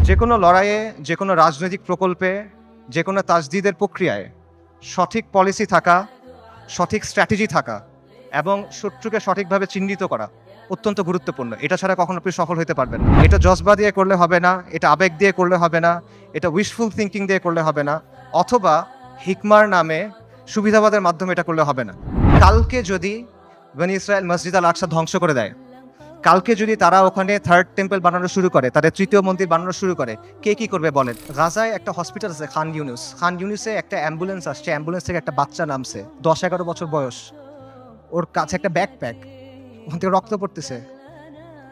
যে কোনো লড়াইয়ে, যে কোনো রাজনৈতিক প্রকল্পে, যে কোনো তাজদিদের প্রক্রিয়ায় সঠিক পলিসি থাকা, সঠিক স্ট্র্যাটেজি থাকা এবং শত্রুকে সঠিকভাবে চিহ্নিত করা অত্যন্ত গুরুত্বপূর্ণ। এটা ছাড়া কখনো আপনি সফল হতে পারবেন না। এটা জজবা দিয়ে করলে হবে না, এটা আবেগ দিয়ে করলে হবে না, এটা উইশফুল থিঙ্কিং দিয়ে করলে হবে না, অথবা হিকমার নামে সুবিধাবাদের মাধ্যমে এটা করলে হবে না। কালকে যদি বনি ইসরায়েল মসজিদ আল আকসা ধ্বংস করে দেয়, কালকে যদি তারা ওখানে থার্ড টেম্পল বানানো শুরু করে, তাদের তৃতীয় মন্দির বানানো শুরু করে, কে কি করবে বলেন? গাজায় একটা হসপিটাল আছে খান ইউনুসে একটা অ্যাম্বুলেন্স আসছে, অ্যাম্বুলেন্স থেকে একটা বাচ্চা নামছে, 10-11 বছর বয়স, ওর কাছে একটা ব্যাকপ্যাক, ওখান থেকে রক্ত পড়তেছে।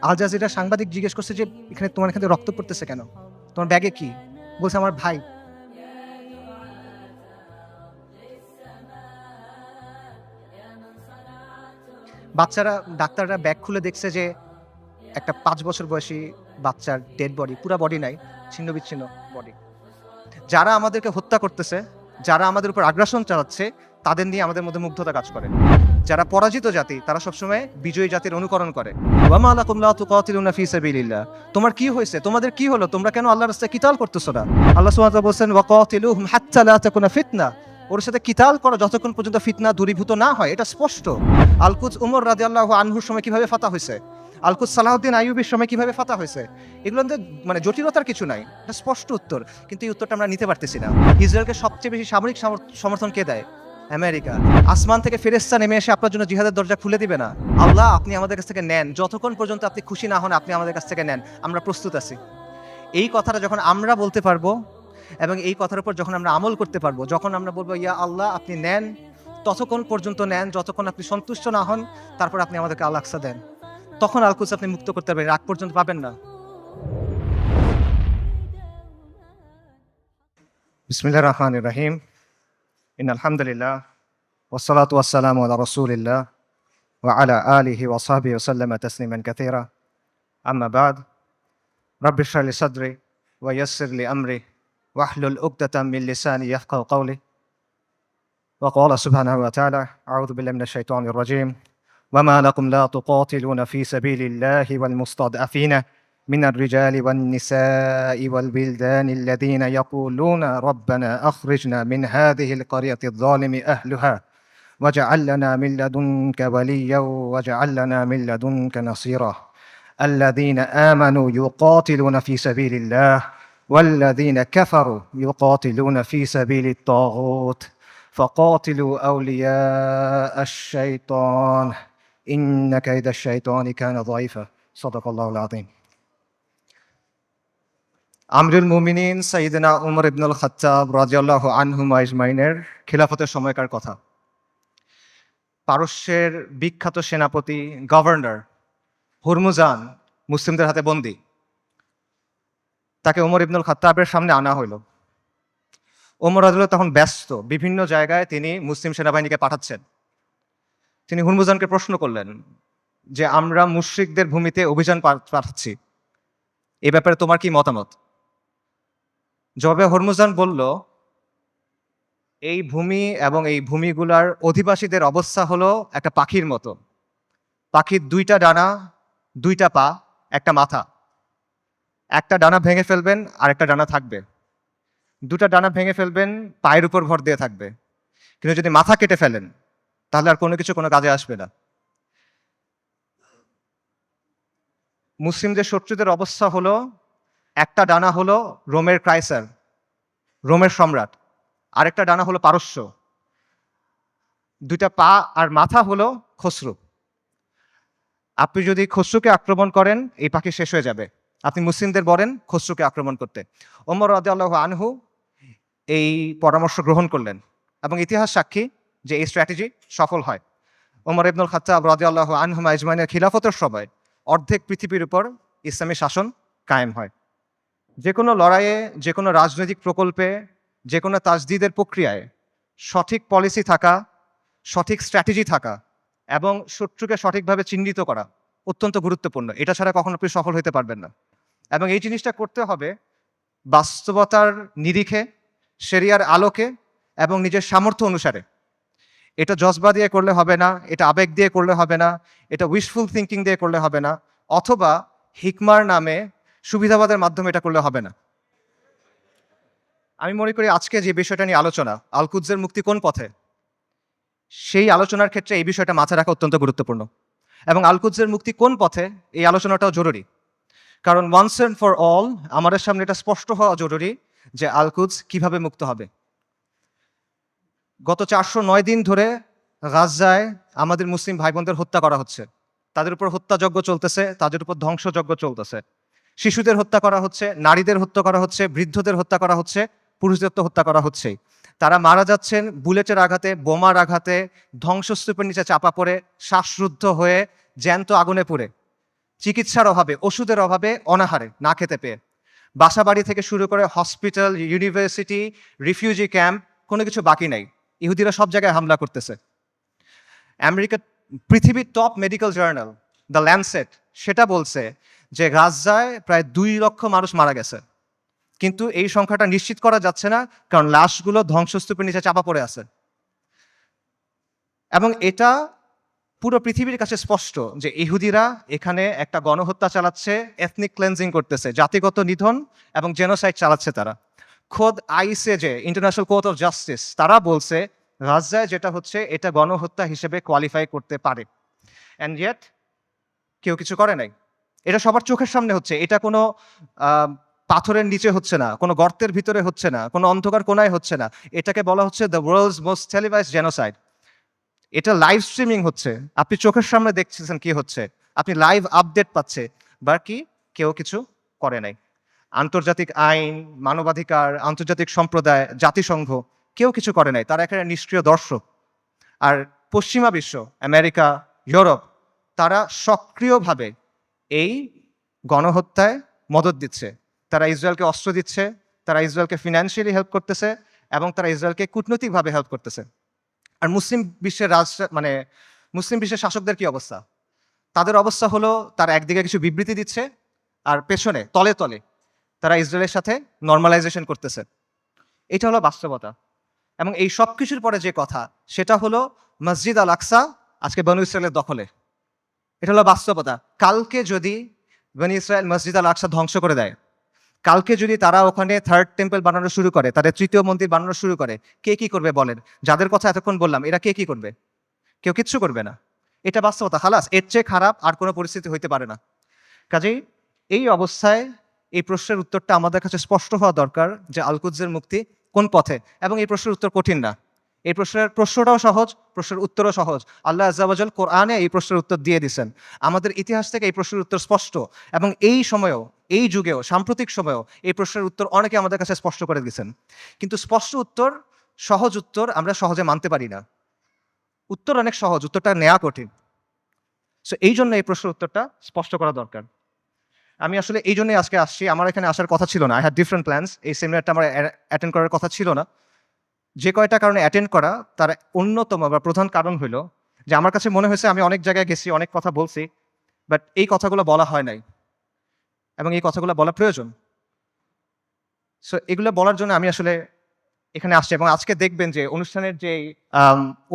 আল জাজিরা সাংবাদিক জিজ্ঞেস করছে যে এখানে তোমার এখান থেকে রক্ত পড়তেছে কেন, তোমার ব্যাগে কি? বলছে আমার ভাই। বাচ্চারা, ডাক্তাররা ব্যাগ খুলে দেখছে যে একটা 5 বছর বয়সী বাচ্চার ডেড বডি, পুরা বডি নাই, ছিন্ন বিচ্ছিন্ন বডি। যারা আমাদেরকে হত্যা করতেছে, যারা আমাদের উপর আগ্রাসন চালাচ্ছে, তাদের নিয়ে আমাদের মধ্যে মুগ্ধতা কাজ করে। যারা পরাজিত জাতি, তারা সবসময় বিজয়ী জাতির অনুকরণ করে। ওয়ামা লাকুম লা তুকাতিলুনা ফি সাবিলিল্লাহ, তোমার কি হয়েছে, তোমাদের কি হলো, তোমরা কেন আল্লাহর রাস্তায় কিতাল করতেছো না? আল্লাহ সুবহানাহু ওয়া তাআলা বলেন ওয়াকাতিলুহুম হাত্তা লা তাকুনা ফিতনা, ওর সাথে কিতাল করো যতক্ষণ পর্যন্ত ফিতনা দূরীভূত না হয়। এটা স্পষ্ট। আল-কুদস উমর রাদিয়াল্লাহু আনহুর সময় কিভাবে ফাতা হয়েছে, আল-কুদস সালাহউদ্দিন আইয়ুবীর সময় কিভাবে ফাতা হয়েছে, এগুলোতে মানে জটিলতার কিছু নাই, এটা স্পষ্ট উত্তর। কিন্তু এই উত্তরটা আমরা নিতে পারতেছি না। ইসরায়েলকে সবচেয়ে বেশি সামরিক সমর্থন কে দেয়? আমেরিকা। আসমান থেকে ফেরেশতা নেমে এসে আপনার জন্য জিহাদের দরজা খুলে দিবে না? আল্লাহ, আপনি আমাদের কাছ থেকে নেন, যতক্ষণ পর্যন্ত আপনি খুশি না হন আপনি আমাদের কাছ থেকে নেন, আমরা প্রস্তুত আছি। এই কথাটা যখন আমরা বলতে পারবো এবং এই কথার উপর যখন আমরা আমল করতে পারবো, যখন আমরা বলবো ইয়া আল্লাহ আপনি নেন, ততক্ষণ পর্যন্ত নেন যতক্ষণ আপনি সন্তুষ্ট না হন, তারপর আপনি আমাদেরকে আল আকসা দেন, তখন আল-কুদস আপনি মুক্ত করতে পারবেন, আগ পর্যন্ত পাবেন না। বিসমিল্লাহির রহমানির রহিম। ইন্নাল হামদুলিল্লাহ ওয়াসসালাতু ওয়াসসালামু আলা রাসূলিল্লাহ ওয়া আলা আলিহি ওয়া সাহবিহি ওয়া সাল্লামা তাসলিমান কাসীরা। আম্মা বাদ। রাব্বি ইশরাহ লি সাদরি ওয়া ইয়াসসির লি আমরি ওয়াহলুল উকদাতাম মিন লিসানি ইয়াফকাহু কওলি। ওয়া ক্বালা সুবহানাহু ওয়া তাআলা আউযু বিল্লাহি মিনাশ শাইতানির রাজীম। وما لكم لا تقاتلون في سبيل الله والمستضعفين من الرجال والنساء والبلدان الذين يقولون ربنا أخرجنا من هذه القرية الظالم أهلها واجعل لنا من لدنك وليا واجعل لنا من لدنك نصيرا الذين آمنوا يقاتلون في سبيل الله والذين كفروا يقاتلون في سبيل الطاغوت فقاتلوا أولياء الشيطان إن كيد الشيطان كان ضعيفا صدق الله العظيم. আমরুল মুমিনিন সাইয়েদনা উমর ইবনুল খাত্তাব রাদিয়াল্লাহু আনহুম আজমাইনের খিলাফতের সময়কার কথা। পারস্যের বিখ্যাত সেনাপতি গভর্নর হুরমুজান মুসলিমদের হাতে বন্দী। তাকে উমর ইবনুল খাত্তাবের সামনে আনা হইল। ওমর রাদিয়াল্লাহু তখন ব্যস্ত, বিভিন্ন জায়গায় তিনি মুসলিম সেনাবাহিনীকে পাঠাচ্ছেন। তিনি হুরমুজানকে প্রশ্ন করলেন যে আমরা মুশরিকদের ভূমিতে অভিযান পাঠাচ্ছি, এ ব্যাপারে তোমার কি মতামত? জবাবে হুরমুজান বলল, এই ভূমি এবং এই ভূমিগুলার অধিবাসীদের অবস্থা হলো একটা পাখির মতো। পাখির 2টা ডানা, 2টা পা, একটা মাথা। একটা ডানা ভেঙে ফেলবেন আর একটা ডানা থাকবে। 2টা ডানা ভেঙে ফেলবেন, পায়ের উপর ভর দিয়ে থাকবে। কিন্তু যদি মাথা কেটে ফেলেন তাহলে আর কোনো কিছু কোনো কাজে আসবে না। মুসলিমদের শত্রুদের অবস্থা হলো, একটা ডানা হলো রোমের কায়সার, রোমের সম্রাট, আরেকটা ডানা হলো পারস্য, 2টা পা আর মাথা হলো খসরু। আপনি যদি খসরুকে আক্রমণ করেন এই পাখি শেষ হয়ে যাবে, আপনি মুসলিমদের বলেন খসরুকে আক্রমণ করতে। ওমর রাদিয়াল্লাহু আনহু এই পরামর্শ গ্রহণ করলেন এবং ইতিহাস সাক্ষী যে এই স্ট্র্যাটেজি সফল হয়। ওমর ইবনুল খাত্তাব রাদিয়াল্লাহু আনহু আজমাইনের খিলাফতের সময় অর্ধেক পৃথিবীর উপর ইসলামী শাসন কায়েম হয়। যে কোনো লড়াইয়ে, যে কোনো রাজনৈতিক প্রকল্পে, যে কোনো তাজদিদের প্রক্রিয়ায় সঠিক পলিসি থাকা, সঠিক স্ট্র্যাটেজি থাকা এবং শত্রুকে সঠিকভাবে চিহ্নিত করা অত্যন্ত গুরুত্বপূর্ণ। এটা ছাড়া কখনো আপনি সফল হতে পারবেন না। এবং এই জিনিসটা করতে হবে বাস্তবতার নিরিখে, শরিয়ার আলোকে এবং নিজের সামর্থ্য অনুসারে। এটা জজবা দিয়ে করলে হবে না, এটা আবেগ দিয়ে করলে হবে না, এটা উইশফুল থিঙ্কিং দিয়ে করলে হবে না, অথবা হিকমার নামে সুবিধাবাদের মাধ্যমে এটা করলে হবে না। আমি মনে করি আজকে যে বিষয়টা নিয়ে আলোচনা, আল কুদসের মুক্তি কোন পথে, সেই আলোচনার ক্ষেত্রে এই বিষয়টা মাথায় রাখা অত্যন্ত গুরুত্বপূর্ণ। এবং আল কুদসের মুক্তি কোন পথে, এই আলোচনাটাও জরুরি। কারণ ওয়ান্স অ্যান্ড ফর অল আমাদের সামনে এটা স্পষ্ট হওয়া জরুরি যে আল কুদস কিভাবে মুক্ত হবে। গত 409 দিন ধরে গাজায় আমাদের মুসলিম ভাই বোনদের হত্যা করা হচ্ছে, তাদের উপর হত্যাযজ্ঞ চলতেছে, তাদের উপর ধ্বংসযজ্ঞ চলতেছে। শিশুদের হত্যা করা হচ্ছে, নারীদের হত্যা করা হচ্ছে, বৃদ্ধদের হত্যা করা হচ্ছে, পুরুষদের তো হত্যা করা হচ্ছেই। তারা মারা যাচ্ছেন বুলেটের আঘাতে, বোমার আঘাতে, ধ্বংসস্তূপের নিচে চাপা পড়ে, শ্বাসরুদ্ধ হয়ে, জ্যান্ত আগুনে পুড়ে, চিকিৎসার অভাবে, ওষুধের অভাবে, অনাহারে, না খেতে পেয়ে। বাসাবাড়ি থেকে শুরু করে হসপিটাল, ইউনিভার্সিটি, রিফিউজি ক্যাম্প, কোনো কিছু বাকি নাই। ইহুদিরা সব জায়গায় হামলা করতেছে। পৃথিবীর top medical journal the Landsat সেটা বলছে যে গাজায় প্রায় 2 লক্ষ মানুষ মারা গেছে, কিন্তু এই সংখ্যাটা নিশ্চিত করা যাচ্ছে না, কারণ লাশগুলো ধ্বংসস্তূপের নিচে চাপা পড়ে আছে। এবং এটা পুরো পৃথিবীর কাছে স্পষ্ট যে ইহুদিরা এখানে একটা গণহত্যা চালাচ্ছে, এথনিক ক্লেন্সিং করতেছে, জাতিগত নিধন এবং জেনোসাইড চালাচ্ছে তারা। খোদ ICJ, international court of justice, তারা বলছে গাজায় যেটা হচ্ছে এটা গণহত্যা হিসেবে কোয়ালিফাই করতে পারে। অ্যান্ড ইয়েট কেউ কিছু করে নাই। এটা সবার চোখের সামনে হচ্ছে, এটা কোনো পাথরের নিচে হচ্ছে না, কোনো গর্তের ভিতরে হচ্ছে না, কোনো অন্ধকার কোনায় হচ্ছে না। এটাকে বলা হচ্ছে the world's most televised genocide. এটা লাইভ স্ট্রিমিং হচ্ছে, আপনি চোখের সামনে দেখছেন কি হচ্ছে, আপনি লাইভ আপডেট পাচ্ছে, বাকি কেউ কিছু করে নাই। আন্তর্জাতিক আইন, মানবাধিকার, আন্তর্জাতিক সম্প্রদায়, জাতিসংঘ কেউ কিছু করে নাই, তারা এখানে নিষ্ক্রিয় দর্শক। আর পশ্চিমা বিশ্ব, আমেরিকা, ইউরোপ, তারা সক্রিয়ভাবে এই গণহত্যায় মদত দিচ্ছে। তারা ইসরায়েলকে অস্ত্র দিচ্ছে, তারা ইসরায়েলকে ফিনান্সিয়ালি হেল্প করতেছে, এবং তারা ইসরায়েলকে কূটনৈতিকভাবে হেল্প করতেছে। আর মুসলিম বিশ্বের মুসলিম বিশ্বের শাসকদের কি অবস্থা? তাদের অবস্থা হলো তারা একদিকে কিছু বিবৃতি দিচ্ছে, আর পেছনে তলে তলে তারা ইসরায়েলের সাথে নর্মালাইজেশন করতেছে। এটা হলো বাস্তবতা। এবং এই সব কিছুর পরে যে কথা, সেটা হলো মসজিদ আল আকসা আজকে বনু ইসরায়েলের দখলে। এটা হলো বাস্তবতা। কালকে যদি বনু ইসরায়েল মসজিদ আল আকসা ধ্বংস করে দেয়, কালকে যদি তারা ওখানে থার্ড টেম্পল বানানো শুরু করে, তাদের তৃতীয় মন্দির বানানো শুরু করে, কে কি করবে বলেন? যাদের কথা এতক্ষণ বললাম, এরা কে কি করবে? কেউ কিচ্ছু করবে না। এটা বাস্তবতা। খালাস, এর চেয়ে খারাপ আর কোনো পরিস্থিতি হইতে পারে না। কাজেই এই অবস্থায় এই প্রশ্নের উত্তরটা আমাদের কাছে স্পষ্ট হওয়া দরকার যে আল কুদসের মুক্তি কোন পথে। এবং এই প্রশ্নের উত্তর কঠিন না, এই প্রশ্নটাও সহজ, প্রশ্নের উত্তরও সহজ। আল্লাহ আজ্জা ওয়া জাল কোরআনে এই প্রশ্নের উত্তর দিয়ে দিয়েছেন। আমাদের ইতিহাস থেকে এই প্রশ্নের উত্তর স্পষ্ট, এবং এই সময়েও, এই যুগেও, সাম্প্রতিক সময়েও এই প্রশ্নের উত্তর অনেকে আমাদের কাছে স্পষ্ট করে দিয়েছেন। কিন্তু স্পষ্ট উত্তর, সহজ উত্তর আমরা সহজে মানতে পারি না। উত্তর অনেক সহজ, উত্তরটা নেওয়া কঠিন। সো এই জন্য এই প্রশ্নের উত্তরটা স্পষ্ট করা দরকার। আমি আসলে এই জন্যই আজকে আসছি। আমার এখানে আসার কথা ছিল না, আই হ্যাড ডিফারেন্ট প্ল্যান্স। এই সেমিনারটা আমার অ্যাটেন্ড করার কথা ছিল না। যে কয়টা কারণে অ্যাটেন্ড করা, তার অন্যতম বা প্রধান কারণ হলো যে আমার কাছে মনে হয়েছে আমি অনেক জায়গায় গেছি, অনেক কথা বলছি, বাট এই কথাগুলো বলা হয় নাই, এবং এই কথাগুলো বলা প্রয়োজন। সো এগুলো বলার জন্য আমি আসলে এখানে আসছি। এবং আজকে দেখবেন যে অনুষ্ঠানের যে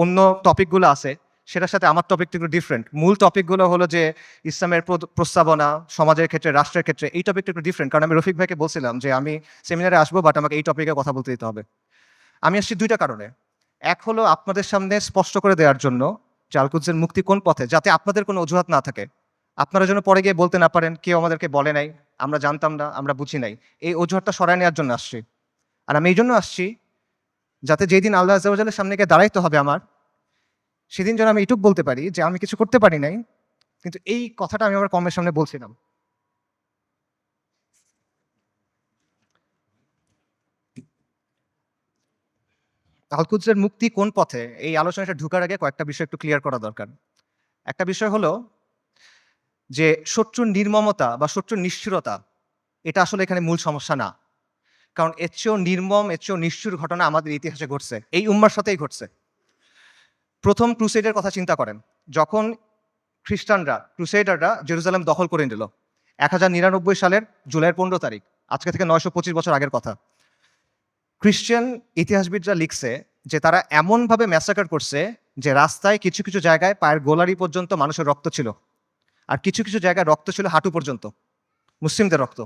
অন্য টপিকগুলো আছে, সেটার সাথে আমার টপিকটা একটু ডিফারেন্ট। মূল টপিকগুলো হলো যে ইসলামের প্রস্তাবনা, সমাজের ক্ষেত্রে, রাষ্ট্রের ক্ষেত্রে। এই টপিকটা একটু ডিফারেন্ট, কারণ আমি রফিক ভাইকে বলছিলাম যে আমি সেমিনারে আসবো, বাট আমাকে এই টপিকে কথা বলতে দিতে হবে। আমি আসছি দুইটা কারণে। এক হলো আপনাদের সামনে স্পষ্ট করে দেওয়ার জন্য যে আল কুদসের মুক্তি কোন পথে, যাতে আপনাদের কোনো অজুহাত না থাকে, আপনারা যেন পরে গিয়ে বলতে না পারেন কেউ আমাদেরকে বলে নাই, আমরা জানতাম না, আমরা বুঝি নাই। এই অজুহাতটা সরায় নেওয়ার জন্য আসছি। আর আমি এই জন্য আসছি যাতে যেই দিন আল্লাহ আজ্জা ওয়া জালের সামনে গিয়ে দাঁড়াইতে হবে আমার, সেদিন যেন আমি এটুক বলতে পারি যে আমি কিছু করতে পারি নাই, কিন্তু এই কথাটা আমি আমার কমের সামনে বলছিলাম। আল কুদসের মুক্তি কোন পথে, এই আলোচনাটা ঢুকার আগে কয়েকটা বিষয় একটু ক্লিয়ার করা দরকার। একটা বিষয় হলো যে শত্রুর নির্মমতা বা শত্রুর নিষ্ঠুরতা, এটা আসলে এখানে মূল সমস্যা না। কারণ এর চেয়েও নির্মম, এর চেয়েও নিষ্ঠুর ঘটনা আমাদের ইতিহাসে ঘটছে, এই উম্মার সাথেই ঘটছে। প্রথম ক্রুসেডের কথা চিন্তা করেন, যখন ক্রুসেডাররা জেরুজালেম দখল করে নিল 1099 সালের জুলাইয়ের 15 তারিখ, আজকে থেকে 925 বছর আগের কথা। খ্রিস্টান ইতিহাসবিদরা লিখছে যে তারা এমনভাবে ম্যাসাকার করছে যে রাস্তায় কিছু কিছু জায়গায় পায়ের গোলারি পর্যন্ত মানুষের রক্ত ছিল, আর কিছু কিছু জায়গায় রক্ত ছিল হাঁটু পর্যন্ত, মুসলিমদের রক্ত।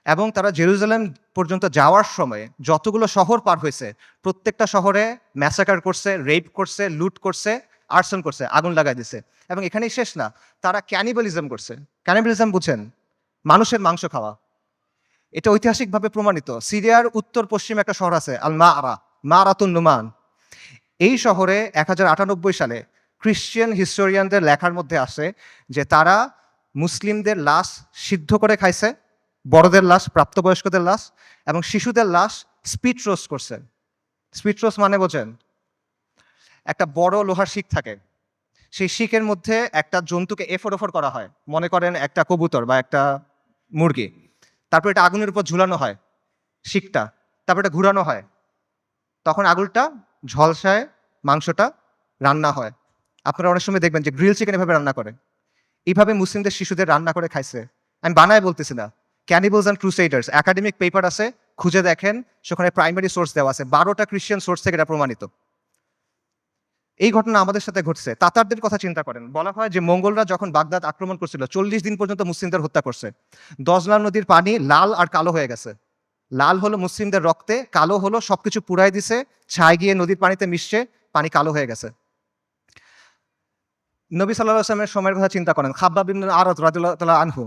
এবং তারা জেরুজালেম পর্যন্ত যাওয়ার সময় যতগুলো শহর পার হয়েছে প্রত্যেকটা শহরে ম্যাসাকার করছে, রেপ করছে, লুট করছে, আর্সন করছে, আগুন লাগাই দিছে। এবং এখানেই শেষ না, তারা ক্যানিবালিজম করছে। ক্যানিবালিজম বুঝেন? মানুষের মাংস খাওয়া। এটা ঐতিহাসিকভাবে প্রমাণিত। সিরিয়ার উত্তর পশ্চিমে একটা শহর আছে আল মারাতুন নুমান। এই শহরে 1098 সালে খ্রিশ্চিয়ান হিস্টোরিয়ানদের লেখার মধ্যে আসে যে তারা মুসলিমদের লাশ সিদ্ধ করে খাইছে, বড়দের লাশ, প্রাপ্তবয়স্কদের লাশ, এবং শিশুদের লাশ স্পিড রোস্ট করছে। স্পিড রোস্ট মানে বোঝেন? একটা বড় লোহার শিক থাকে, সেই শিকের মধ্যে একটা জন্তুকে এফর ওফর করা হয়, মনে করেন একটা কবুতর বা একটা মুরগি। তারপর এটা আগুনের উপর ঝুলানো হয় শিকটা, তারপর এটা ঘুরানো হয়, তখন আগুনটা ঝলসায় মাংসটা রান্না হয়। আপনারা অনেক সময় দেখবেন যে গ্রিল চিকেন এভাবে রান্না করে। এইভাবে মুসলিমদের শিশুদের রান্না করে খাইছে। আমি বানায় বলতেছি না। ক্যানিবলস অ্যান্ড ক্রুসেডার্স একাডেমিক পেপার আছে, খুঁজে দেখেন, সেখানে প্রাইমারি সোর্স দেওয়া আছে, 12টা খ্রিশ্চিয়ান সোর্স থেকে এটা প্রমাণিত। এই ঘটনা আমাদের সাথে ঘটছে। তাতারদের কথা চিন্তা করেন, বলা হয় যে মঙ্গলরা যখন বাগদাদ আক্রমণ করছিল 40 দিন পর্যন্ত মুসলিমদের হত্যা করছে। দজলা নদীর পানি লাল আর কালো হয়ে গেছে। লাল হলো মুসলিমদের রক্তে, কালো হলো সবকিছু পুরাই দিছে, ছাই গিয়ে নদীর পানিতে মিশছে, পানি কালো হয়ে গেছে। নবী সাল্লাল্লাহু আলাইহি ওয়াসাল্লামের সময়ের কথা চিন্তা করেন। খাব্বাব ইবনে আরাদ রাদিয়াল্লাহু তাআলা আনহু,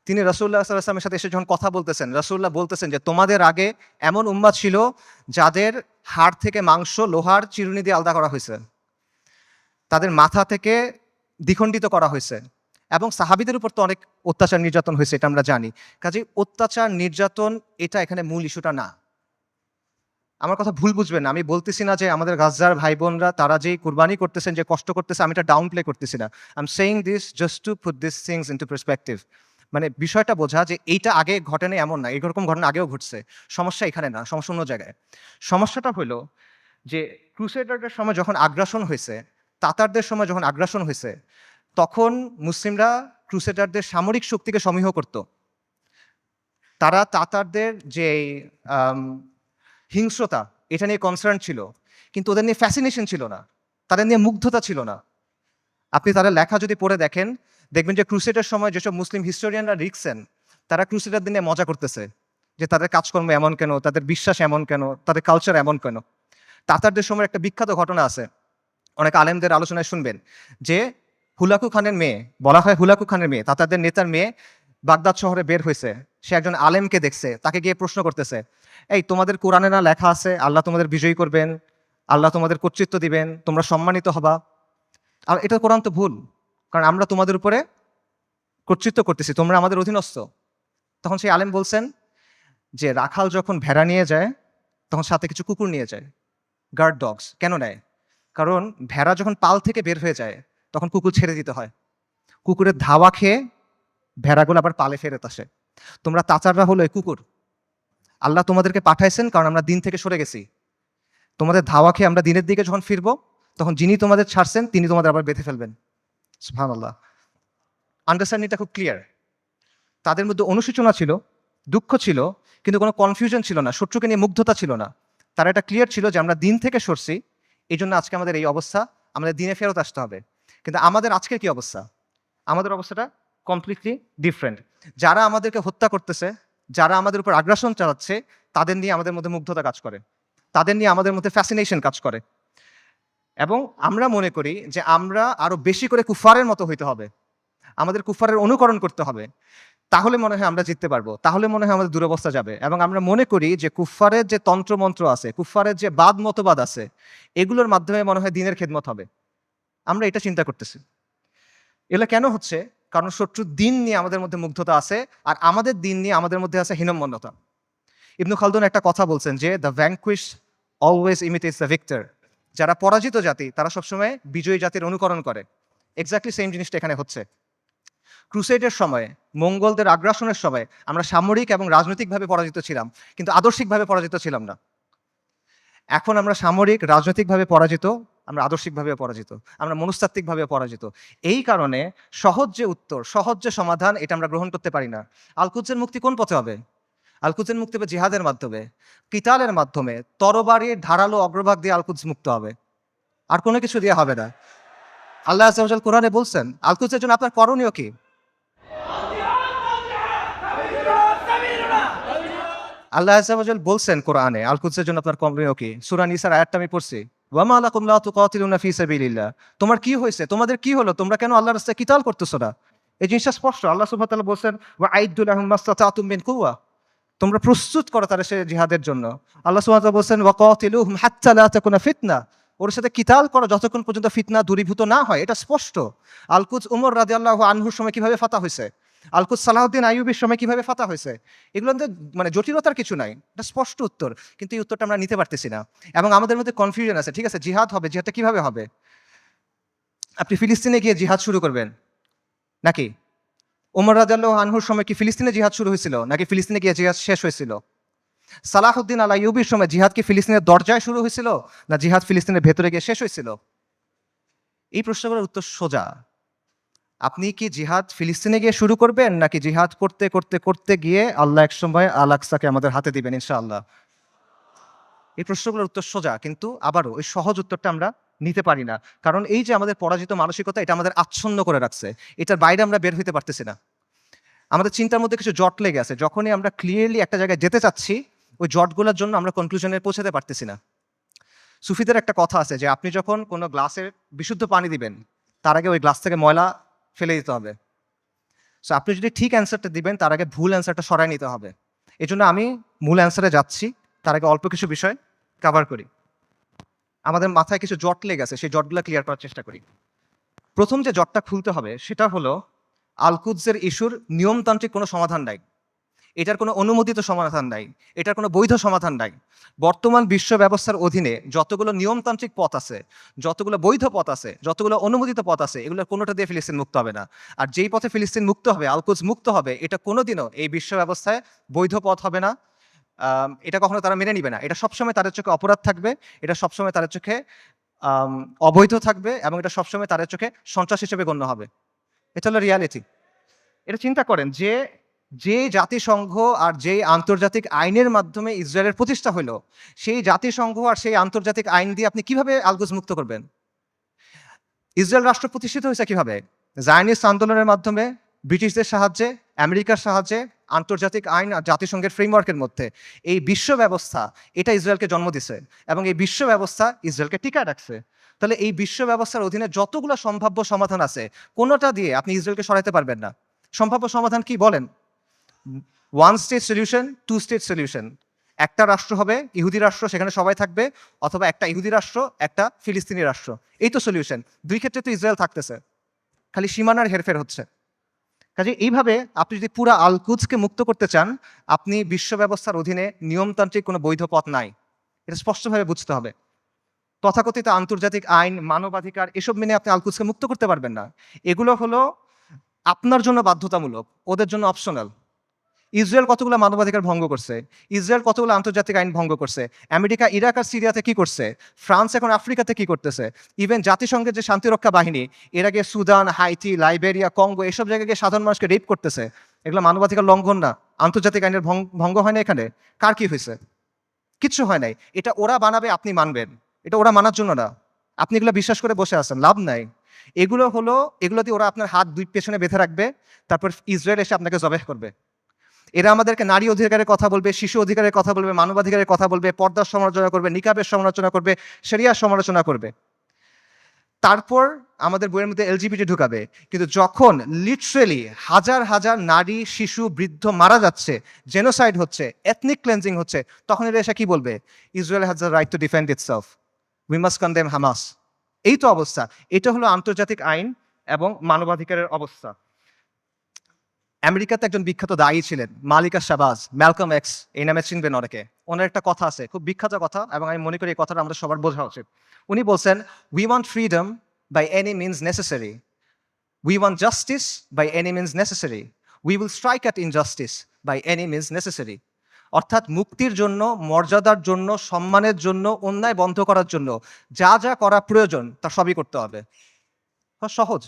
তিনি রাসূলুল্লাহ সাল্লাল্লাহু আলাইহি ওয়াসাল্লামের সাথে এসে যখন কথা বলতেছেন, রাসূলুল্লাহ বলতেছেন যে তোমাদের আগে এমন উম্মাত ছিল যাদের হাড় থেকে মাংস লোহার চিরুনি দিয়ে আলাদা করা হয়েছে, তাদের মাথা থেকে দ্বিখণ্ডিত করা হয়েছে, এবং সাহাবীদের উপর তো অনেক অত্যাচার নির্যাতন হয়েছে, এটা আমরা জানি। কাজেই অত্যাচার নির্যাতন এটা এখানে মূল ইস্যুটা না। আমার কথা ভুল বুঝবেন না, আমি বলতেছি না যে আমাদের গাজ্জার ভাই বোনরা তারা যেই কুরবানি করতেছেন, যে কষ্ট করতেছে, আমি এটা ডাউন প্লে করতেছি না। I am saying this just to put this things into perspective. মানে বিষয়টা বোঝা যে এইটা আগে ঘটেনি এমন না, এরকম ঘটনা আগেও ঘটছে। সমস্যা এখানে না, সমস্যা অন্য জায়গায়। সমস্যাটা হলো যে ক্রুসেডারদের সময় যখন আগ্রাসন হয়েছে, তাতারদের সময় যখন আগ্রাসন হয়েছে, তখন মুসলিমরা ক্রুসেডারদের সামরিক শক্তিকে সমীহ করত। তারা তাতারদের যে হিংস্রতা, এটা নিয়ে কনসার্ন ছিল, কিন্তু ওদের নিয়ে ফ্যাসিনেশন ছিল না, তাদের নিয়ে মুগ্ধতা ছিল না। আপনি তাদের লেখা যদি পড়ে দেখেন, দেখবেন যে ক্রুসেডের সময় যেসব মুসলিম হিস্টোরিয়ানরা লিখছেন, তারা ক্রুসেডারদের নিয়ে মজা করতেছে যে তাদের কাজকর্ম এমন কেন, তাদের বিশ্বাস এমন কেন, তাদের কালচার এমন কেন। তাতারদের সময় একটা বিখ্যাত ঘটনা আছে, অনেক আলেমদের আলোচনায় শুনবেন, যে হুলাকু খানের মেয়ে, বলা হয় হুলাকু খানের মেয়ে, তাতারদের নেতার মেয়ে বাগদাদ শহরে বের হয়েছে। সে একজন আলেমকে দেখছে, তাকে গিয়ে প্রশ্ন করতেছে, এই তোমাদের কোরআনে না লেখা আছে আল্লাহ তোমাদের বিজয়ী করবেন, আল্লাহ তোমাদের কর্তৃত্ব দিবেন, তোমরা সম্মানিত হবা? আর এটা কোরআন তো ভুল, কারণ আমরা তোমাদের উপরে কর্তৃত্ব করতেছি, তোমরা আমাদের অধীনস্থ। তখন সেই আলেম বলছেন যে রাখাল যখন ভেড়া নিয়ে যায়, তখন সাথে কিছু কুকুর নিয়ে যায়, গার্ড ডগস। কেন নেয়? কারণ ভেড়া যখন পাল থেকে বের হয়ে যায়, তখন কুকুর ছেড়ে দিতে হয়। কুকুরের ধাওয়া খেয়ে ভেড়াগুলো আবার পালে ফেরত আসে। তোমরা তাচাররা হলো এই কুকুর। আল্লাহ তোমাদেরকে পাঠাইছেন কারণ আমরা দিন থেকে সরে গেছি। তোমাদের ধাওয়া খেয়ে আমরা দিনের দিকে যখন ফিরবো, তখন যিনি তোমাদের ছাড়ছেন তিনি তোমাদের আবার বেঁধে ফেলবেন। সুবহানাল্লাহ। আন্ডারস্ট্যান্ডিংটা খুব ক্লিয়ার। তাদের মধ্যে অনুশোচনা ছিল, দুঃখ ছিল, কিন্তু কোনো কনফিউশন ছিল না, শত্রুকে নিয়ে মুগ্ধতা ছিল না। তারা এটা ক্লিয়ার ছিল যে আমরা দিন থেকে সরছি, এই জন্য আজকে আমাদের এই অবস্থা, আমাদের দিনে ফেরত আসতে হবে। কিন্তু আমাদের আজকের কি অবস্থা? আমাদের অবস্থাটা কমপ্লিটলি ডিফারেন্ট। যারা আমাদেরকে হত্যা করতেছে, যারা আমাদের উপর আগ্রাসন চালাচ্ছে, তাদের নিয়ে আমাদের মধ্যে মুগ্ধতা কাজ করে, তাদের নিয়ে আমাদের মধ্যে ফ্যাসিনেশন কাজ করে, এবং আমরা মনে করি যে আমরা আরো বেশি করে কুফারের মতো হইতে হবে, আমাদের কুফারের অনুকরণ করতে হবে, তাহলে মনে হয় আমরা জিততে পারবো, তাহলে মনে হয় আমাদের দুরবস্থা যাবে। এবং আমরা মনে করি যে কুফারের যে তন্ত্রমন্ত্র আছে, কুফারের যে বাদ মতবাদ আছে, এগুলোর মাধ্যমে মনে হয় দিনের খেদমত হবে। আমরা এটা চিন্তা করতেছি। এগুলো কেন হচ্ছে? কারণ শত্রুর দিন নিয়ে আমাদের মধ্যে মুগ্ধতা আছে, আর আমাদের দিন নিয়ে আমাদের মধ্যে আছে হীনম্মন্যতা। ইবনু খালদুন একটা কথা বলছেন যে the vanquish always imitates the victor. যারা পরাজিত জাতি তারা সবসময় বিজয়ী জাতির অনুকরণ করে। এক্স্যাক্টলি সেম জিনিসটা এখানে হচ্ছে। ক্রুসেডের সময়, মঙ্গলদের আগ্রাসনের সময় আমরা সামরিক এবং রাজনৈতিকভাবে পরাজিত ছিলাম, কিন্তু আদর্শিকভাবে পরাজিত ছিলাম না। এখন আমরা সামরিক, রাজনৈতিকভাবে পরাজিত, আমরা আদর্শিকভাবে পরাজিত, আমরা মনস্তাত্ত্বিকভাবে পরাজিত। এই কারণে সহজ যে উত্তর, সহজ যে সমাধান, এটা আমরা গ্রহণ করতে পারি না। আল-কুদসের মুক্তি কোন পথে হবে? আল-কুদসের মুক্তি হবে জিহাদের মাধ্যমে, কিতালের মাধ্যমে, তরবারির ধারালো অগ্রভাগ দিয়ে আল-কুদস মুক্ত হবে, আর কোনো কিছু দিয়ে হবে না। আল্লাহ আযজা ওয়া জাল কোরআনে বলছেন আল-কুদসের জন্য আপনার করণীয় কি? আল্লাহ আযজা ওয়া জাল বলছেন কোরআনে, আল কুদসের জন্য আপনার কমপ্লেন কি? সূরা নিসার আয়াতটা আমি পড়ছি। ওয়া মা লাকুম লা তুকাতিলুনা ফি সাবিলিল্লাহ। তোমার কি হয়েছে? তোমাদের কি হলো? তোমরা কেন আল্লাহর রাস্তায় কিতাল করতেছো না? এই জিনিসটা স্পষ্ট। আল্লাহ সুবহানাহু ওয়া তাআলা বলছেন, ওয়া আইদ্দু লাহুম মাসতাতাতুম মিন কুওয়া। তোমরা প্রস্তুত করো তাদের সে জিহাদের জন্য। আল্লাহ সুবহানাহু ওয়া তাআলা বলছেন, ওয়া কাতিলুহুম হাত্তা লা তাকুনা ফিতনা। ওর সাথে কিতাল করো যতক্ষণ পর্যন্ত ফিতনা দূরীভূত না হয়। এটা স্পষ্ট। আল কুদস উমর রাদিয়াল্লাহু আনহুর সময় কিভাবে ফাতা হয়েছে? আল কুদস সালাহউদ্দিন আইয়ুবীর সময় কিভাবে ফাতা হয়েছে? এগুলোতে মানে জটিলতার কিছু নাই। এটা স্পষ্ট উত্তর। কিন্তু এই উত্তরটা আমরা নিতে পারতেছি না। এবং আমাদের মধ্যে কনফিউশন আছে। ঠিক আছে, জিহাদ হবে, জিহাদটা কিভাবে হবে? আপনি ফিলিস্তিনে গিয়ে জিহাদ শুরু করবেন নাকি? ওমর রাদিয়াল্লাহু আনহুর সময় কি ফিলিস্তিনে জিহাদ শুরু হয়েছিল নাকি ফিলিস্তিনে গিয়ে জিহাদ শেষ হয়েছিল? সালাহউদ্দিন আল আইয়ুবীর সময় জিহাদ কি ফিলিস্তিনের দরজায় শুরু হয়েছিল না জিহাদ ফিলিস্তিনের ভেতরে গিয়ে শেষ হয়েছিল? এই প্রশ্নগুলোর উত্তর সোজা। আপনি কি জিহাদ ফিলিস্তিনে গিয়ে শুরু করবেন নাকি জিহাদ করতে করতে করতে গিয়ে আল্লাহ একসময় আল আকসাকে আমাদের হাতে দিবেন ইনশাআল্লাহ? এই প্রশ্নগুলোর উত্তর সোজা, কিন্তু আবারও ওই সহজ উত্তরটা আমরা নিতে পারি না। কারণ এই যে আমাদের পরাজিত মানসিকতা, এটা আমাদের আচ্ছন্ন করে রাখছে। এটার বাইরে আমরা বের হইতে পারতেছি না। আমাদের চিন্তার মধ্যে কিছু জট লেগে আছে। যখনই আমরা ক্লিয়ারলি একটা জায়গায় যেতে চাচ্ছি, ওই জটগুলোর জন্য আমরা কনক্লুশনে পৌঁছাতে পারতেছি না। সুফিদের একটা কথা আছে যে আপনি যখন কোনো গ্লাসে বিশুদ্ধ পানি দিবেন, তার আগে ওই গ্লাস থেকে ময়লা ফেলে দিতে হবে। সো আপনি যদি ঠিক অ্যান্সারটা দিবেন, তার আগে ভুল অ্যান্সারটা সরায় নিতে হবে। এজন্য আমি মূল অ্যান্সারে যাচ্ছি, তার আগে অল্প কিছু বিষয় কভার করি। আমাদের মাথায় কিছু জট লেগে আছে, সেই জটগুলো ক্লিয়ার করার চেষ্টা করি। প্রথম যে জটটা খুলতে হবে সেটা হলো, আল কুদসের ইস্যুর নিয়মতান্ত্রিক কোনো সমাধান নাই। এটার কোনো অনুমোদিত সমাধান নাই। এটার কোনো বৈধ সমাধান নাই। বর্তমান বিশ্ব ব্যবস্থার অধীনে যতগুলো নিয়মতান্ত্রিক পথ আছে, যতগুলো বৈধ পথ আছে, যতগুলো অনুমোদিত পথ আছে, এগুলোর কোনোটা দিয়ে ফিলিস্তিন মুক্ত হবে না। আর যেই পথে ফিলিস্তিন মুক্ত হবে, আল কুদস মুক্ত হবে, এটা কোনোদিনও এই বিশ্ব ব্যবস্থায় বৈধ পথ হবে না। এটা কখনো তারা মেনে নিবে না। এটা সবসময় তাদের চোখে অপরাধ থাকবে। এটা সবসময় তাদের চোখে অবৈধ থাকবে এবং এটা সবসময় তাদের চোখে সন্ত্রাস হিসেবে গণ্য হবে। এটা হলো রিয়ালিটি। এটা চিন্তা করেন যে, যে জাতিসংঘ আর যেই আন্তর্জাতিক আইনের মাধ্যমে ইসরায়েলের প্রতিষ্ঠা হইল, সেই জাতিসংঘ আর সেই আন্তর্জাতিক আইন দিয়ে আপনি কিভাবে আল কুদস মুক্ত করবেন? ইসরায়েল রাষ্ট্র প্রতিষ্ঠিত হয়েছে কিভাবে? জায়নিস্ট আন্দোলনের মাধ্যমে, ব্রিটিশদের সাহায্যে, আমেরিকার সাহায্যে, আন্তর্জাতিক আইন আর জাতিসংঘের ফ্রেমওয়ার্কের মধ্যে। এই বিশ্ব ব্যবস্থা, এটা ইসরায়েলকে জন্ম দিছে এবং এই বিশ্ব ব্যবস্থা ইসরায়েলকে টিকায় রাখছে। তাহলে এই বিশ্ব ব্যবস্থার অধীনে যতগুলো সম্ভাব্য সমাধান আছে, কোনোটা দিয়ে আপনি ইসরায়েলকে সরাইতে পারবেন না। সম্ভাব্য সমাধান কি বলেন? One state solution, two state solution. একটা রাষ্ট্র হবে, ইহুদি রাষ্ট্র, সেখানে সবাই থাকবে, অথবা একটা ইহুদি রাষ্ট্র, একটা ফিলিস্তিনি রাষ্ট্র। এই তো সলিউশন। দুই ক্ষেত্রে তো ইসরায়েল থাকতেছে, খালি সীমানার হেরফের হচ্ছে। কাজে এইভাবে আপনি যদি পুরা আল কুদসকে মুক্ত করতে চান, আপনি বিশ্ব ব্যবস্থার অধীনে নিয়মতান্ত্রিক কোনো বৈধ পথ নাই। এটা স্পষ্টভাবে বুঝতে হবে। তথাকথিত আন্তর্জাতিক আইন, মানবাধিকার এসব মেনে আপনি আল কুদসকে মুক্ত করতে পারবেন না। এগুলো হলো আপনার জন্য বাধ্যতামূলক, ওদের জন্য অপশনাল। ইসরায়েল কতগুলো মানবাধিকার ভঙ্গ করছে, ইসরায়েল কতগুলো আন্তর্জাতিক আইন ভঙ্গ করছে, আমেরিকা ইরাক আর সিরিয়াতে কি করছে, ফ্রান্স এখন আফ্রিকাতে কি করতেছে, ইভেন জাতিসংঘের যে শান্তিরক্ষা বাহিনী, এর আগে সুদান, হাইতি, লাইবেরিয়া, কঙ্গো এসব জায়গায় গিয়ে সাধারণ মানুষকে রেপ করতেছে। এগুলো মানবাধিকার লঙ্ঘন না? আন্তর্জাতিক আইনের ভঙ্গ হয় না এখানে? কার কি হয়েছে? কিচ্ছু হয় নাই। এটা ওরা বানাবে, আপনি মানবেন। এটা ওরা মানার জন্য না। আপনি এগুলো বিশ্বাস করে বসে আছেন, লাভ নাই। এগুলো হলো, এগুলো দিয়ে ওরা আপনার হাত দুই পেছনে বেঁধে রাখবে, তারপর ইসরায়েল এসে আপনাকে জবেহ করবে। এরা আমাদেরকে নারী অধিকারের কথা বলবে, শিশু অধিকারের কথা বলবে, মানবাধিকারের কথা বলবে, পর্দার সমালোচনা করবে, নিকাবের সমালোচনা করবে, শরিয়ার সমালোচনা করবে। তারপর আমাদের বইয়ের মধ্যে এলজিবিটি ঢুকাবে। কিন্তু যখন লিটারেলি হাজার হাজার নারী, শিশু, বৃদ্ধ মারা যাচ্ছে, জেনোসাইড হচ্ছে, এথনিক ক্লেন্সিং হচ্ছে, তখন এরা এসে কি বলবে? Israel has the right to defend itself, we must condemn Hamas. এই তো অবস্থা। এটা হলো আন্তর্জাতিক আইন এবং মানবাধিকারের অবস্থা। আমেরিকাতে একজন বিখ্যাত দায়ী ছিলেন, মালিকা শাহবাজ, ম্যালকম এক্স, এই নামে চিনবেন অনেকে। ওনার একটা কথা আছে, খুব বিখ্যাত কথা, এবং আমি মনে করি এই কথাটা আমাদের সবার বোঝা উচিত। উনি বলছেন, we want freedom by any means necessary, we want justice by any means necessary, we will strike at injustice by any means necessary. অর্থাৎ মুক্তির জন্য, মর্যাদার জন্য, সম্মানের জন্য, অন্যায় বন্ধ করার জন্য যা যা করা প্রয়োজন তা সবই করতে হবে। সহজ।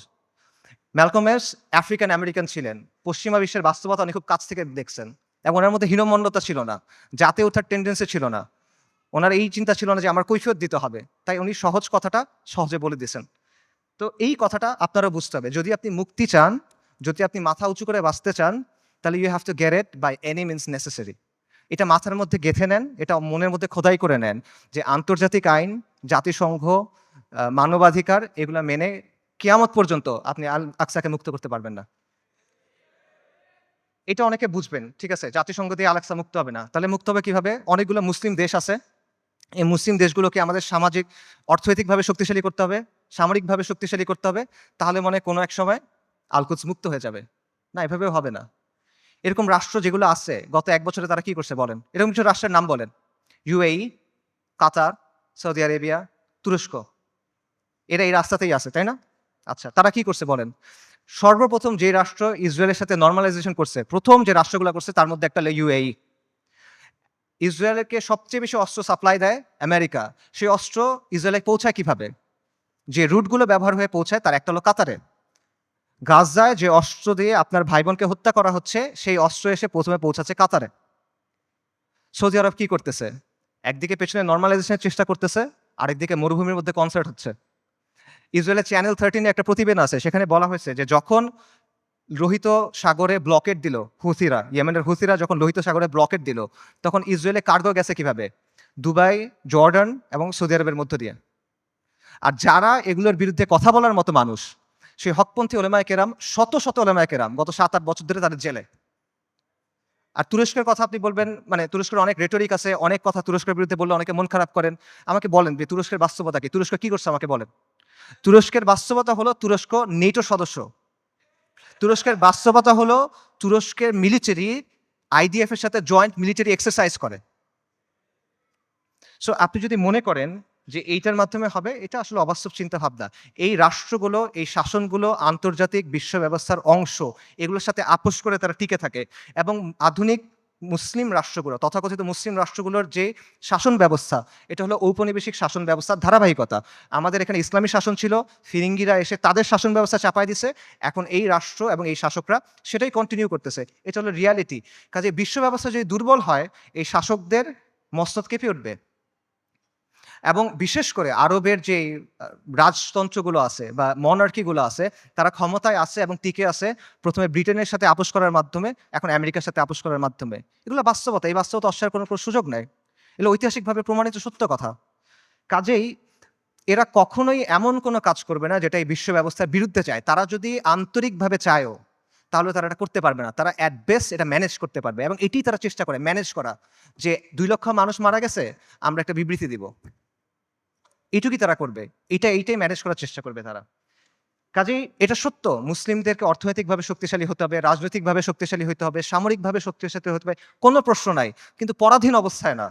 ম্যালকম এক্স আফ্রিকান আমেরিকান ছিলেন, পশ্চিমা বিশ্বের বাস্তবতা উনি খুব কাছ থেকে দেখছেন, এবং ওনার মধ্যে হীনমন্যতা ছিল না, জাতে ওঠার টেন্ডেন্সি ছিল না। ওনার এই চিন্তা ছিল না যে আমার কৈফিয়ত দিতে হবে, তাই উনি সহজ কথাটা সহজে বলে দিয়েছেন। তো এই কথাটা আপনারা বুঝতে হবে, যদি আপনি মুক্তি চান, যদি আপনি মাথা উঁচু করে বাঁচতে চান, তাহলে you have to get it by any means necessary. এটা মাথার মধ্যে গেঁথে নেন, এটা মনের মধ্যে খোদাই করে নেন যে আন্তর্জাতিক আইন, জাতিসংঘ, মানবাধিকার এগুলা মেনে কিয়ামত পর্যন্ত আপনি আল আকসাকে মুক্ত করতে পারবেন না। এটা অনেকে বুঝবেন, ঠিক আছে, জাতিসংঘ দিয়ে আল আকসা মুক্ত হবে না, তাহলে মুক্ত হবে কিভাবে? অনেকগুলো মুসলিম দেশ আছে, এই মুসলিম দেশগুলোকে আমাদের সামাজিক অর্থনৈতিকভাবে শক্তিশালী করতে হবে, সামরিকভাবে শক্তিশালী করতে হবে, তাহলে মনে হয় কোনো এক সময় আল-কুদস মুক্ত হয়ে যাবে। না, এভাবেও হবে না। এরকম রাষ্ট্র যেগুলো আছে গত 1 বছরে তারা কি করছে বলেন? এরকম কিছু রাষ্ট্রের নাম বলেন। ইউএই, কাতার, সৌদি আরেবিয়া, তুরস্ক, এরা এই রাস্তাতেই আছে, তাই না? আচ্ছা, তারা কি করছে বলেন? সর্বপ্রথম যে রাষ্ট্র ইসরায়েলের সাথে নরমালাইজেশন করছে, প্রথম যে রাষ্ট্রগুলো করছে তার মধ্যে একটা হলো ইউএই। ইসরায়েলকে সবচেয়ে বেশি অস্ত্র সাপ্লাই দেয় আমেরিকা। সেই অস্ত্র ইসরায়েলে পৌঁছায় কিভাবে? যে রুটগুলো ব্যবহার হয়ে পৌঁছায় তার একটা হলো কাতারে। গাজায় যে অস্ত্র দিয়ে আপনার ভাই বোনকে হত্যা করা হচ্ছে, সেই অস্ত্র এসে প্রথমে পৌঁছাচ্ছে কাতারে। সৌদি আরব কি করতেছে? একদিকে পেছনে নরমালাইজেশনের চেষ্টা করতেছে, আরেকদিকে মরুভূমির মধ্যে কনসার্ট হচ্ছে। ইসরায়েলের চ্যানেল 13 একটা প্রতিবেদন আছে, সেখানে বলা হয়েছে যে যখন লোহিত সাগরে ব্লকেট দিল হুথিরা, ইয়েমেনের হুথিরা যখন লোহিত সাগরে ব্লকেট দিল, তখন ইসরায়েলে কার্গো গেছে কিভাবে? দুবাই, জর্ডান এবং সৌদি আরবের মধ্য দিয়ে। আর যারা এগুলোর বিরুদ্ধে কথা বলার মতো মানুষ, সেই হকপন্থী ওলেমায়ে কেরাম, শত শত ওলেমায়ে কেরাম গত 7-8 বছর ধরে তাদের জেলে। আর তুরস্কের কথা আপনি বলবেন, মানে তুরস্কের অনেক রেটরিক আছে, অনেক কথা তুরস্কের বিরুদ্ধে বললে অনেকে মন খারাপ করেন। আমাকে বলেন যে তুরস্কের বাস্তবতা কি? তুরস্ক কি করছে আমাকে বলেন। তুরস্কের বাস্তবতা হলো তুরস্ক নেটো সদস্য। তুরস্কের বাস্তবতা হলো তুরস্কের মিলিটারি আইডিএফ এর সাথে জয়েন্ট মিলিটারি এক্সারসাইজ করে। সো আপনি যদি মনে করেন যে এইটার মাধ্যমে হবে, এটা আসলে অবাস্তব চিন্তা ভাবনা। এই রাষ্ট্রগুলো, এই শাসনগুলো আন্তর্জাতিক বিশ্ব ব্যবস্থার অংশ, এগুলোর সাথে আপোষ করে তারা টিকে থাকে। এবং আধুনিক মুসলিম রাষ্ট্রগুলো, তথাকথিত মুসলিম রাষ্ট্রগুলোর যে শাসন ব্যবস্থা, এটা হলো ঔপনিবেশিক শাসন ব্যবস্থার ধারাবাহিকতা। আমাদের এখানে ইসলামী শাসন ছিল, ফিরিঙ্গিরা এসে তাদের শাসন ব্যবস্থা চাপাই দিছে, এখন এই রাষ্ট্র এবং এই শাসকরা সেটাই কন্টিনিউ করতেছে। এটা হলো রিয়ালিটি। কাজে বিশ্ব ব্যবস্থা যদি দুর্বল হয়, এই শাসকদের মস্তক কেঁপে উঠবে। এবং বিশেষ করে আরবের যে রাজতন্ত্রগুলো আছে বা মনার্কিগুলো আছে, তারা ক্ষমতায় আছে এবং টিকে আছে প্রথমে ব্রিটেনের সাথে আপোষ করার মাধ্যমে, এখন আমেরিকার সাথে আপোষ করার মাধ্যমে। এগুলো বাস্তবতা, এই বাস্তবতা অস্বীকার করার কোনো সুযোগ নেই। এগুলো ঐতিহাসিকভাবে প্রমাণিত সত্য কথা। কাজেই এরা কখনোই এমন কোনো কাজ করবে না যেটা এই বিশ্ব ব্যবস্থার বিরুদ্ধে চায়। তারা যদি আন্তরিকভাবে চায়ও, তাহলে তারা এটা করতে পারবে না। তারা অ্যাট বেস্ট এটা ম্যানেজ করতে পারবে, এবং এটি তারা চেষ্টা করে ম্যানেজ করা, যে 2 লক্ষ মানুষ মারা গেছে, আমরা একটা বিবৃতি দিব, এইটুকুই তারা করবে। এইটাই ম্যানেজ করার চেষ্টা করবে তারা। কাজেই এটা সত্য, মুসলিমদেরকে অর্থনৈতিকভাবে শক্তিশালী হতে হবে, রাজনৈতিকভাবে শক্তিশালী হতে হবে, সামরিকভাবে শক্তিশালী হতে হবে, কোনো প্রশ্ন নাই। কিন্তু পরাধীন অবস্থায় না।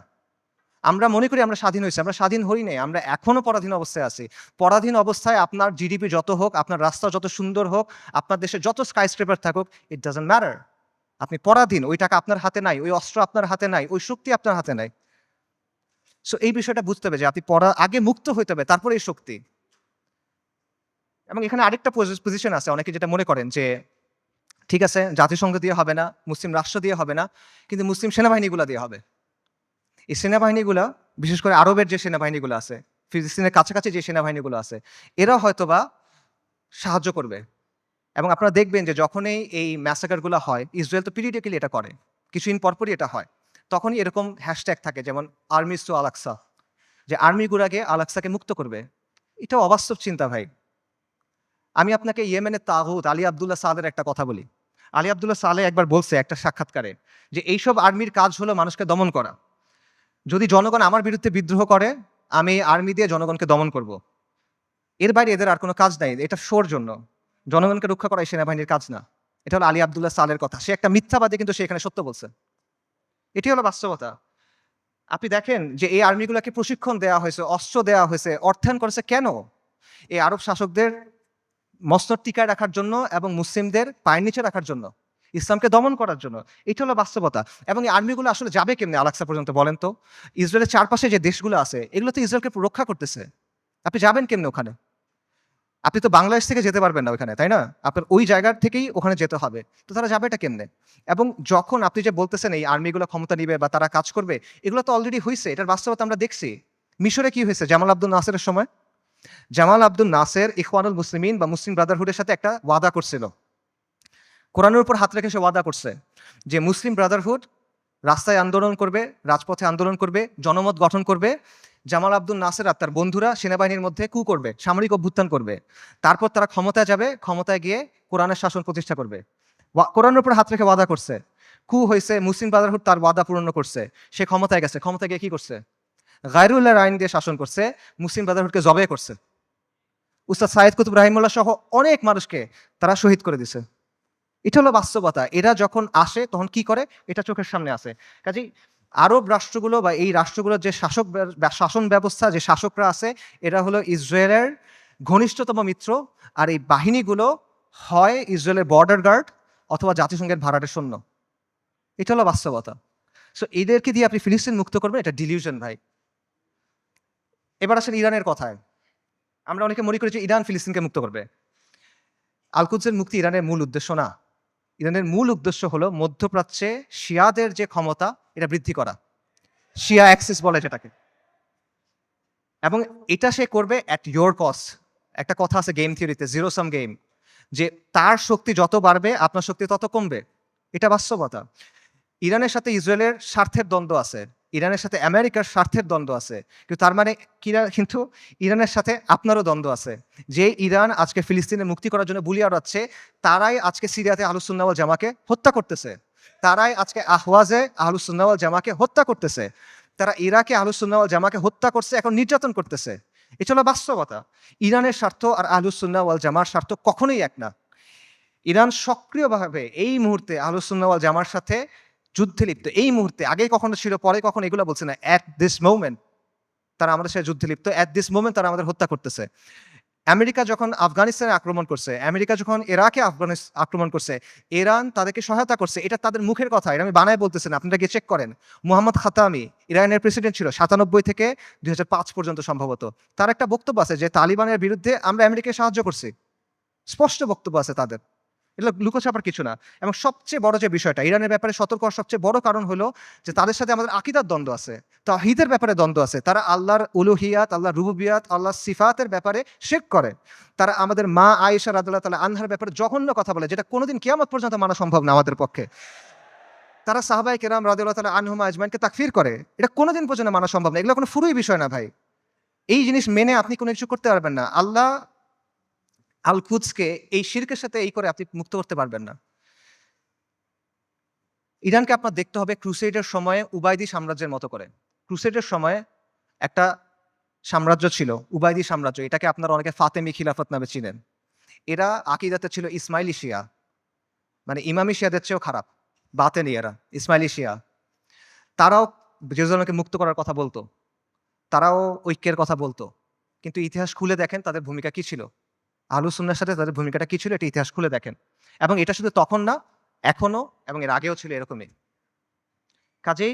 আমরা মনে করি আমরা স্বাধীন হয়েছি, আমরা স্বাধীন হই নাই, আমরা এখনো পরাধীন অবস্থায় আছি। পরাধীন অবস্থায় আপনার জিডিপি যত হোক, আপনার রাস্তা যত সুন্দর হোক, আপনার দেশে যত স্কাইস্ক্রেপার থাকুক, ইট ডাজন্ট ম্যাটার। আপনি পরাধীন, ওই টাকা আপনার হাতে নাই, ওই অস্ত্র আপনার হাতে নাই, ওই শক্তি আপনার হাতে নাই। সো এই বিষয়টা বুঝতে হবে যে আপনি আগে মুক্ত হইতে হবে, তারপরে এই শক্তি। এবং এখানে আরেকটা পজিশন আছে, অনেকে যেটা মনে করেন যে ঠিক আছে, জাতিসংঘ দিয়ে হবে না, মুসলিম রাষ্ট্র দিয়ে হবে না, কিন্তু মুসলিম সেনাবাহিনীগুলো দিয়ে হবে। এই সেনাবাহিনীগুলো, বিশেষ করে আরবের যে সেনাবাহিনীগুলো আছে, ফিলিস্তিনের কাছাকাছি যে সেনাবাহিনীগুলো আছে, এরা হয়তোবা সাহায্য করবে। এবং আপনারা দেখবেন যে যখনই এই ম্যাসাকারগুলো হয়, ইসরায়েল তো পিরিয়ডিক্যালি এটা করে, কিছুদিন পরপরই এটা হয়, তখনই এরকম হ্যাশট্যাগ থাকে, যেমন আর্মিস টু আল আকসা, যে আর্মিগুলাকে আল আকসাকে মুক্ত করবে। এটা অবাস্তব চিন্তা ভাই। আমি আপনাকে ইয়েমেনের তাগুত আলী আবদুল্লাহ সালের একটা কথা বলি। আলী আবদুল্লাহ সালে একবার বলছে একটা সাক্ষাৎকারে যে এইসব আর্মির কাজ হলো মানুষকে দমন করা। যদি জনগণ আমার বিরুদ্ধে বিদ্রোহ করে, আমি আর্মি দিয়ে জনগণকে দমন করব। এর বাইরে এদের আর কোনো কাজ নাই, এটা শোর জন্য। জনগণকে রক্ষা করা এই সেনাবাহিনীর কাজ না। এটা হলো আলী আবদুল্লাহ সালের কথা। সে একটা মিথ্যাবাদী, কিন্তু সে এখানে সত্য বলছে। এটি হলো বাস্তবতা। আপনি দেখেন যে এই আর্মিগুলোকে প্রশিক্ষণ দেওয়া হয়েছে, অস্ত্র দেওয়া হয়েছে, অর্থায়ন করেছে কেন? এই আরব শাসকদের মসনদ টিকায় রাখার জন্য এবং মুসলিমদের পায়ের নিচে রাখার জন্য, ইসলামকে দমন করার জন্য। এটা হলো বাস্তবতা। এবং এই আর্মিগুলো আসলে যাবে কেমনে আল আকসা পর্যন্ত বলেন তো? ইসরায়েলের চারপাশে যে দেশগুলো আছে, এগুলো তো ইসরায়েলকে রক্ষা করতেছে। আপনি যাবেন কেমনে ওখানে? আপনি তো বাংলাদেশ থেকে যেতে পারবেন না ওখানে, তাই না? আপনার ওই জায়গার থেকেই ওখানে যেতে হবে। তো তারা যাবে এটা কেমনে? এবং যখন আপনি যে বলতেছেন এই আর্মিগুলো ক্ষমতা নিবে বা তারা কাজ করবে, এগুলো তো অলরেডি হয়েছে, এটার বাস্তবতা আমরা দেখছি। মিশরে কি হয়েছে জামাল আব্দুল নাসেরের সময়? জামাল আব্দুল নাসের ইখওয়ানুল মুসলিমিন বা মুসলিম ব্রাদারহুডের সাথে একটা ওয়াদা করছিল। কোরআনের উপর হাত রেখে সে ওয়াদা করছে যে মুসলিম ব্রাদারহুড রাস্তায় আন্দোলন করবে, রাজপথে আন্দোলন করবে, জনমত গঠন করবে। জামাল আব্দুল নাসের আর তার বন্ধুরা সেনাবাহিনীর মধ্যে কু করবে, সামরিক অভ্যুত্থান করবে। তারপর তারা ক্ষমতায় যাবে, ক্ষমতায় গিয়ে কোরআনের শাসন প্রতিষ্ঠা করবে। কোরআনের উপর হাত রেখে ওয়াদা করছে, কু হয়েছে, মুসলিম ব্রাদারহুড তার ওয়াদা পূর্ণ করছে, সে ক্ষমতায় গেছে, ক্ষমতায় গিয়ে কি করছে, গায়রুল্লাহর আইন দিয়ে শাসন করছে, মুসলিম ব্রাদারহুডকে জবে করছে। উস্তাদ সাইদ কুতুব রাহিমুল্লাহ সহ অনেক মানুষকে তারা শহীদ করে দিছে। এটা হলো বাস্তবতা। এরা যখন আসে তখন কি করে, এটা চোখের সামনে আসে। কাজেই আরব রাষ্ট্রগুলো বা এই রাষ্ট্রগুলোর যে শাসন ব্যবস্থা, যে শাসকরা আছে, এরা হলো ইসরায়েলের ঘনিষ্ঠতম মিত্র। আর এই বাহিনীগুলো হয় ইসরায়েলের বর্ডার গার্ড অথবা জাতিসংঘের ভাড়াটে সৈন্য। এটা হলো বাস্তবতা। সো এদেরকে দিয়ে আপনি ফিলিস্তিন মুক্ত করবেন, এটা ডিলিউশন ভাই। এবার আসেন ইরানের কথায়। আমরা অনেকে মনে করি যে ইরান ফিলিস্তিনকে মুক্ত করবে। আল-কুদসের মুক্তি ইরানের মূল উদ্দেশ্য না। ইরানের মূল উদ্দেশ্য হলো মধ্যপ্রাচ্যে শিয়াদের যে ক্ষমতা, এটা বৃদ্ধি করা, শিয়া অ্যাক্সিস বলে যেটাকে। এবং এটা সে করবে অ্যাট ইয়োর কস্ট। একটা কথা আছে গেম থিওরিতে, জিরো সাম গেম, যে তার শক্তি যত বাড়বে আপনার শক্তি তত কমবে। এটা বাস্তবতা। ইরানের সাথে ইসরায়েলের স্বার্থের দ্বন্দ্ব আছে, ইরানের সাথে আমেরিকার স্বার্থের দ্বন্দ্ব আছে, কিন্তু তার মানে কিন্তু ইরানের সাথে আপনারও দ্বন্দ্ব আছে। যে ইরান আজকে ফিলিস্তিনের মুক্তি করার জন্য বুলি আওড়াচ্ছে, তারাই আজকে সিরিয়াতে আহলুস সুন্নাহ ওয়াল জামাকে হত্যা করতেছে, তারাই আজকে আহওয়াজে আহলুস সুন্নাহ ওয়াল জামাকে হত্যা করতেছে, তারা ইরাকে আহলুস সুন্নাহ ওয়াল জামাকে হত্যা করছে, এখন নির্যাতন করতেছে। এটা হলো বাস্তবতা। ইরানের স্বার্থ আর আহলুস সুন্নাহ ওয়াল জামার স্বার্থ কখনোই এক না। ইরান সক্রিয়ভাবে এই মুহূর্তে আহলুস সুন্নাহ ওয়াল জামার সাথে যুদ্ধে লিপ্ত। এই মুহূর্তে, আগে কখনো ছিল, পরে কখনো এগুলো বলছে না, অ্যাট দিস মোমেন্ট তারা আমাদের সাথে যুদ্ধে লিপ্ত, অ্যাট দিস মোমেন্ট তারা আমাদের হত্যা করতেছে। আমেরিকা যখন আফগানিস্তানে আক্রমণ করছে, আমেরিকা যখন ইরাকে আক্রমণ করছে, ইরান তাদেরকে সহায়তা করছে। এটা তাদের মুখের কথা, এটা আমি বানায় বলতেছি না, আপনারা গিয়ে চেক করেন। মোহাম্মদ খাতামি ইরানের প্রেসিডেন্ট ছিল 97 থেকে 2005 পর্যন্ত সম্ভবত। তার একটা বক্তব্য আছে যে তালিবানের বিরুদ্ধে আমরা আমেরিকাকে সাহায্য করছি, স্পষ্ট বক্তব্য আছে তাদের। এগুলো লুকোছাপার কিছু না। এবং সবচেয়ে বড় যে বিষয়টা, ইরানের ব্যাপারে সতর্ক হওয়ার সবচেয়ে বড় কারণ হলো যে তাদের সাথে আমাদের আকীদার দ্বন্দ্ব আছে, তাওহীদের ব্যাপারে দ্বন্দ্ব আছে। তারা আল্লাহর উলুহিয়াত, আল্লাহর রুবুবিয়াত, আল্লাহর সিফাতের ব্যাপারে শিরক করে। তারা আমাদের মা আয়েশা রাদিয়াল্লাহু তাআলা আনহার ব্যাপারে জঘন্য কথা বলে, যেটা কোনোদিন কিয়ামত পর্যন্ত মানা সম্ভব না আমাদের পক্ষে। তারা সাহাবায়ে কেরাম রাদিয়াল্লাহু তাআলা আনহুম আজমাইনকে তাকফির করে, এটা কোনোদিন পর্যন্ত মানা সম্ভব না। এগুলো কোনো ফুরুই বিষয় না ভাই। এই জিনিস মেনে আপনি কোনো কিছু করতে পারবেন না। আল্লাহ আল কুদসকে এই শিরকের সাথে এই করে আপনি মুক্ত করতে পারবেন না। ইরানকে আপনার দেখতে হবে ক্রুসেডের সময়ে উবাইদি সাম্রাজ্যের মতো করে। ক্রুসেডের সময়ে একটা সাম্রাজ্য ছিল, উবাইদি সাম্রাজ্য। এটাকে আপনারা অনেকে ফাতেমি খিলাফত নামে চিনেন। এরা আকীদাতে ছিল ইসমাইলি শিয়া, মানে ইমামি শিয়াদের চেয়েও খারাপ, বাতেনি এরা, ইসমাইলি শিয়া। তারাও জেরুজালেমকে মুক্ত করার কথা বলতো, তারাও ঐক্যের কথা বলতো, কিন্তু ইতিহাস খুলে দেখেন তাদের ভূমিকা কি ছিল। আহলুস সুন্নাহর সাথে তাদের ভূমিকাটা কি ছিল, এটা ইতিহাস খুলে দেখেন। এবং এটা শুধু তখন না, এখনো এবং এর আগেও ছিল এরকমই। কাজেই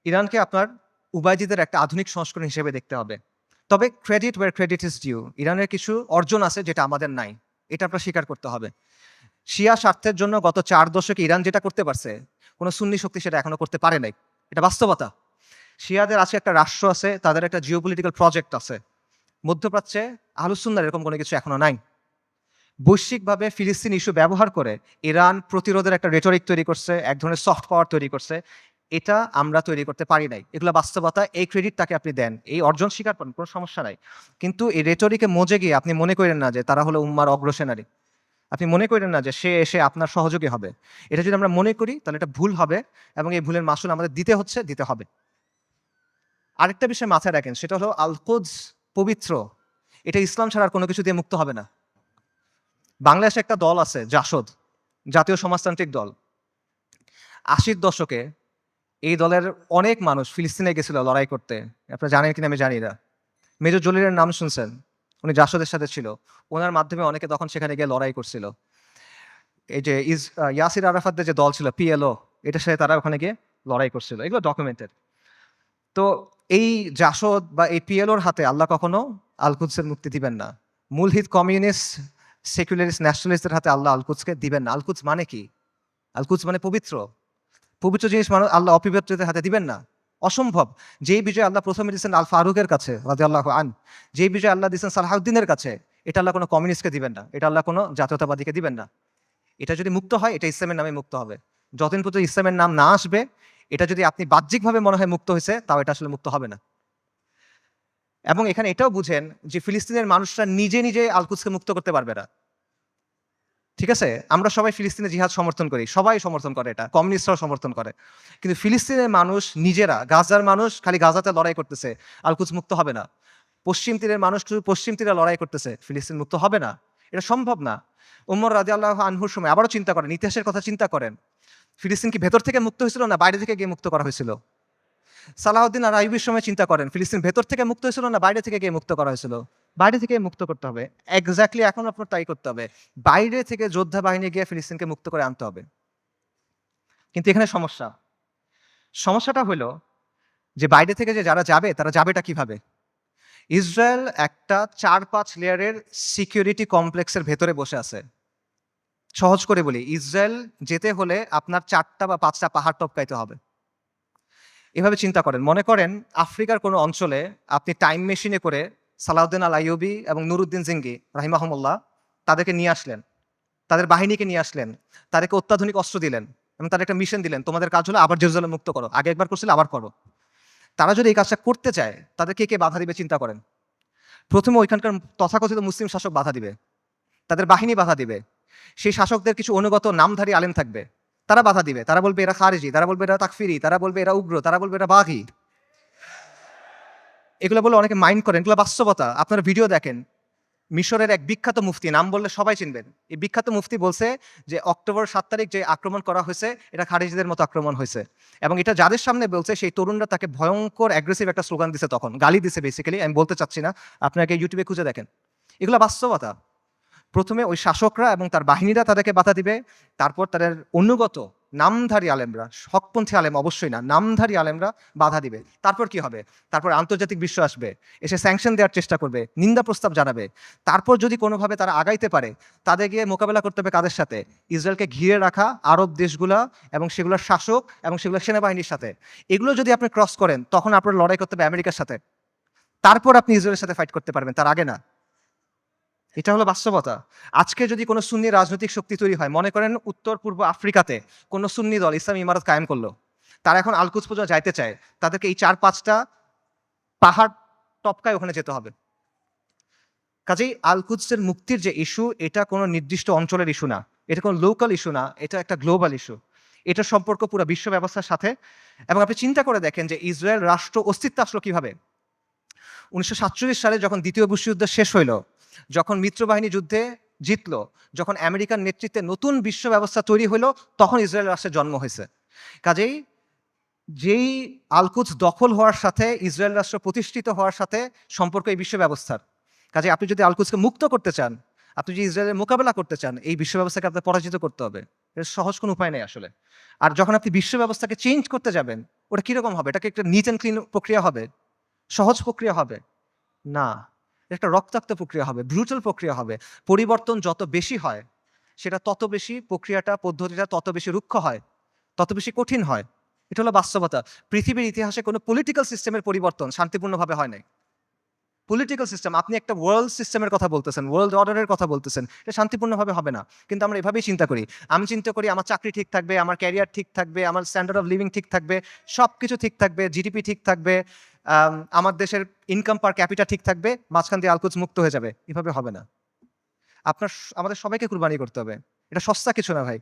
ইরানকে আপনার উবাইদিদের একটা আধুনিক সংস্করণ হিসেবে দেখতে হবে। তবে credit where credit is due, ইরানের কিছু অর্জন আছে যেটা আমাদের নাই, এটা আপনার স্বীকার করতে হবে। শিয়া স্বার্থের জন্য গত 4 দশকে ইরান যেটা করতে পারছে, কোনো সুন্নি শক্তি সেটা এখনো করতে পারে নাই, এটা বাস্তবতা। শিয়াদের আছে একটা রাষ্ট্র আছে, তাদের একটা জিওপলিটিক্যাল প্রজেক্ট আছে। মধ্যপ্রাচ্যে আহলুস সুন্নাহর এরকম কোনো কিছু এখনো নাই। বৈশ্বিকভাবে ফিলিস্তিন ইস্যু ব্যবহার করে ইরান প্রতিরোধের একটা রেটরিক তৈরি করছে, এক ধরনের সফট পাওয়ার তৈরি করছে। এটা আমরা তৈরি করতে পারি নাই, এগুলো বাস্তবতা। এই ক্রেডিট তাকে আপনি দেন, এই অর্জন স্বীকার করেন, কোনো সমস্যা নাই। কিন্তু এই রেটরিকে মজে গিয়ে আপনি মনে করেন না যে তারা হলো উম্মার অগ্রসেনারী, আপনি মনে করেন না যে সে এসে আপনার সহযোগী হবে। এটা যদি আমরা মনে করি তাহলে এটা ভুল হবে, এবং এই ভুলের মাসুল আমাদের দিতে হবে। আরেকটা বিষয় মাথায় রাখেন, সেটা হলো আল কুদস পবিত্র, এটা ইসলাম ছাড়া আর কোনো কিছু দিয়ে মুক্ত হবে না। বাংলাদেশে একটা দল আছে জাসদ, জাতীয় সমাজতান্ত্রিক দল। 80-র দশকে এই দলের অনেক মানুষ ফিলিস্তিনে গেছিল লড়াই করতে। আপনারা জানেন কিনা আমি জানি না। মেজর জলিলের নাম শুনছেন, উনি জাসদের সাথে ছিল। ওনার মাধ্যমে অনেকে তখন সেখানে গিয়ে লড়াই করছিল। এই যে ইয়াসির আরাফাতদের যে দল ছিল পিএলও, এটার সাথে তারা ওখানে গিয়ে লড়াই করছিল, এগুলো ডকুমেন্টেড। তো এই জাসদ বা এই পিএলওর হাতে আল্লাহ কখনো আল কুদসের মুক্তি দিবেন না। মূলহিত কমিউনিস্ট সেকুলারিস্ট ন্যাশনালিস্টদের হাতে আল্লাহ আল কুদসকে দিবেন না। আল কুদস মানে কি? আল কুদস মানে পবিত্র, পবিত্র জিনিস মানুষ আল্লাহ অপবিত্রদের হাতে দিবেন না, অসম্ভব। যেই বিজয় আল্লাহ প্রথমে দিচ্ছেন আল ফারুকের কাছে রাদিয়াল্লাহু আন, যেই বিজয় আল্লাহ দিচ্ছেন সালাহউদ্দিনের কাছে, এটা আল্লাহ কোনো কমিউনিস্টকে দিবেন না, এটা আল্লাহ কোনো জাতীয়তাবাদীকে দিবেন না। এটা যদি মুক্ত হয়, এটা ইসলামের নামে মুক্ত হবে। যতদিন পর্যন্ত ইসলামের নাম না আসবে, এটা যদি আপনি বাহ্যিকভাবে মনে হয় মুক্ত হয়েছে, তাও এটা আসলে মুক্ত হবে না। এবং এখানে এটাও বুঝেন যে ফিলিস্তিনের মানুষরা নিজে নিজে আল-কুদসকে মুক্ত করতে পারবে না। ঠিক আছে? আমরা সবাই ফিলিস্তিনের জিহাদ সমর্থন করি। সবাই সমর্থন করে এটা। কমিউনিস্টরাও সমর্থন করে। কিন্তু ফিলিস্তিনের মানুষ নিজেরা, গাজার মানুষ খালি গাজাতে লড়াই করতেছে। আল-কুদস মুক্ত হবে না। পশ্চিম তীরের মানুষ শুধু পশ্চিম তীরে লড়াই করতেছে। ফিলিস্তিন মুক্ত হবে না। এটা সম্ভব না। উমর রাদিয়াল্লাহু আনহুর সময় আবারও চিন্তা করেন, ইতিহাসের কথা চিন্তা করেন। ফিলিস্তিন কি ভেতর থেকে মুক্ত হয়েছিল না বাইরে থেকে গিয়ে মুক্ত করা হয়েছিল? সালাহউদ্দিন আর আইয়ুবের সময় চিন্তা করেন, ফিলিস্তিন ভেতর থেকে মুক্ত হয়েছিল না বাইরে থেকে গিয়ে মুক্ত করা হয়েছিল? বাইরে থেকে মুক্ত করতে হবে। এক্স্যাক্টলি এখন আপনার তাই করতে হবে। বাইরে থেকে যোদ্ধা বাহিনী গিয়ে ফিলিস্তিনকে মুক্ত করে আনতে হবে। কিন্তু এখানে সমস্যা। সমস্যাটা হলো যে বাইরে থেকে যে যারা যাবে তারা যাবেটা কিভাবে? ইসরায়েল একটা ৪-৫ লেয়ারের সিকিউরিটি কমপ্লেক্সের ভেতরে বসে আছে। সহজ করে বলি, ইসরায়েল যেতে হলে আপনার ৪টা বা ৫টা পাহাড় টপকাইতে হবে। এভাবে চিন্তা করেন, মনে করেন আফ্রিকার কোনো অঞ্চলে আপনি টাইম মেশিনে করে সালাউদ্দিন আল আইয়ুবী এবং নুরুদ্দিন জিঙ্গি রাহিমাহুমুল্লাহ তাদেরকে নিয়ে আসলেন, তাদের বাহিনীকে নিয়ে আসলেন, তাদেরকে অত্যাধুনিক অস্ত্র দিলেন এবং তাদের একটা মিশন দিলেন, তোমাদের কাজ হলো আবার জেরুজালেম মুক্ত করো, আগে একবার করছিলে আবার করো। তারা যদি এই কাজটা করতে চায় তাদেরকে কে বাধা দিবে চিন্তা করেন। প্রথমে ওইখানকার তথাকথিত মুসলিম শাসক বাধা দিবে, তাদের বাহিনী বাধা দিবে, সেই শাসকদের কিছু অনুগত নামধারী আলেম থাকবে, তারা বাধা দিবে, তারা বলবে এরা খারিজি, তারা বলবে এরা তাকফিরি, তারা বলবে এরা উগ্র, তারা বলবে এরা বাঘি। এগুলো বলে অনেকে মাইন্ড করেন, এগুলো বাস্তবতা। আপনারা ভিডিও দেখেন, মিশরের এক বিখ্যাত মুফতি, নাম বললে সবাই চিনবেন, এই বিখ্যাত মুফতি বলছে যে অক্টোবর ৭ তারিখ যে আক্রমণ করা হয়েছে এটা খারিজিদের মতো আক্রমণ হয়েছে, এবং এটা যাদের সামনে বলছে সেই তরুণরা তাকে ভয়ঙ্কর অ্যাগ্রেসিভ একটা স্লোগান দিছে, তখন গালি দিছে বেসিক্যালি, আমি বলতে চাচ্ছি না, আপনাকে ইউটিউবে খুঁজে দেখেন। এগুলো বাস্তবতা। প্রথমে ওই শাসকরা এবং তার বাহিনীরা তাদেরকে বাধা দিবে, তারপর তাদের অনুগত নামধারী আলেমরা, হকপন্থী আলেম অবশ্যই না, নামধারী আলেমরা বাধা দিবে। তারপর কি হবে? তারপর আন্তর্জাতিক বিশ্ব আসবে, এসে স্যাংশন দেওয়ার চেষ্টা করবে, নিন্দা প্রস্তাব জানাবে। তারপর যদি কোনোভাবে তারা আগাইতে পারে, তাদের গিয়ে মোকাবেলা করতে হবে কাদের সাথে? ইসরায়েলকে ঘিরে রাখা আরব দেশগুলা এবং সেগুলোর শাসক এবং সেগুলোর সেনাবাহিনীর সাথে। এগুলো যদি আপনি ক্রস করেন, তখন আপনার লড়াই করতে হবে আমেরিকার সাথে। তারপর আপনি ইসরায়েলের সাথে ফাইট করতে পারবেন, তার আগে না। এটা হলো বাস্তবতা। আজকে যদি কোনো সুন্নি রাজনৈতিক শক্তি তৈরি হয়, মনে করেন উত্তর পূর্ব আফ্রিকাতে কোনো সুন্নি দল ইসলামী ইমারত কায়েম করলো, তারা এখন আল-কুদস পর্যন্ত যাইতে চায়, তাদেরকে এই ৪-৫টা পাহাড় টপকায় ওখানে যেতে হবে। কাজেই আল-কুদসের মুক্তির যে ইস্যু, এটা কোনো নির্দিষ্ট অঞ্চলের ইস্যু না, এটা কোনো লোকাল ইস্যু না, এটা একটা গ্লোবাল ইস্যু। এটার সম্পর্ক পুরো বিশ্ব ব্যবস্থার সাথে। এবং আপনি চিন্তা করে দেখেন যে ইসরায়েল রাষ্ট্র অস্তিত্ব আসলো কিভাবে? ১৯৪৭ সালে যখন দ্বিতীয় বিশ্বযুদ্ধ শেষ হইল, যখন মিত্রবাহিনী যুদ্ধে জিতলো, যখন আমেরিকার নেতৃত্বে নতুন বিশ্ব ব্যবস্থা তৈরি হইল, তখন ইসরায়েল রাষ্ট্রের জন্ম হয়েছে। কাজেই যেই আল-কুদস দখল হওয়ার সাথে ইসরায়েল রাষ্ট্র প্রতিষ্ঠিত হওয়ার সাথে সম্পর্ক এই বিশ্ব ব্যবস্থার। কাজে আপনি যদি আল-কুদসকে মুক্ত করতে চান, আপনি যদি ইসরায়েলের মোকাবেলা করতে চান, এই বিশ্ব ব্যবস্থাকে আপনার পরাজিত করতে হবে। এর সহজ কোনো উপায় নেই আসলে। আর যখন আপনি বিশ্ব ব্যবস্থাকে চেঞ্জ করতে যাবেন, ওটা কিরকম হবে? এটাকে একটা নিট অ্যান্ড ক্লিন প্রক্রিয়া হবে? সহজ প্রক্রিয়া হবে? না, একটা রক্তাক্ত প্রক্রিয়া হবে, ব্রুটাল প্রক্রিয়া হবে। পরিবর্তন যত বেশি হয়, সেটা তত বেশি প্রক্রিয়াটা, পদ্ধতিটা তত বেশি রুক্ষ হয়, তত বেশি কঠিন হয়। এটা হলো বাস্তবতা। পৃথিবীর ইতিহাসে কোনো পলিটিক্যাল সিস্টেমের পরিবর্তন শান্তিপূর্ণভাবে হয় নাই। পলিটিক্যাল সিস্টেম, আপনি একটা ওয়ার্ল্ড সিস্টেমের কথা বলতেছেন, ওয়ার্ল্ড অর্ডারের কথা বলতেছেন, এটা শান্তিপূর্ণভাবে হবে না। কিন্তু আমরা এভাবেই চিন্তা করি। আমি চিন্তা করি আমার চাকরি ঠিক থাকবে, আমার ক্যারিয়ার ঠিক থাকবে, আমার স্ট্যান্ডার্ড অফ লিভিং ঠিক থাকবে, সব কিছু ঠিক থাকবে, জিডিপি ঠিক থাকবে, আমার দেশের ইনকাম পার ক্যাপিটা ঠিক থাকবে, মাঝখান দিয়ে আল-কুদস মুক্ত হয়ে যাবে। এভাবে হবে না। আপনার আমাদের সবাইকে কুরবানি করতে হবে। এটা সস্তা কিছু না ভাই।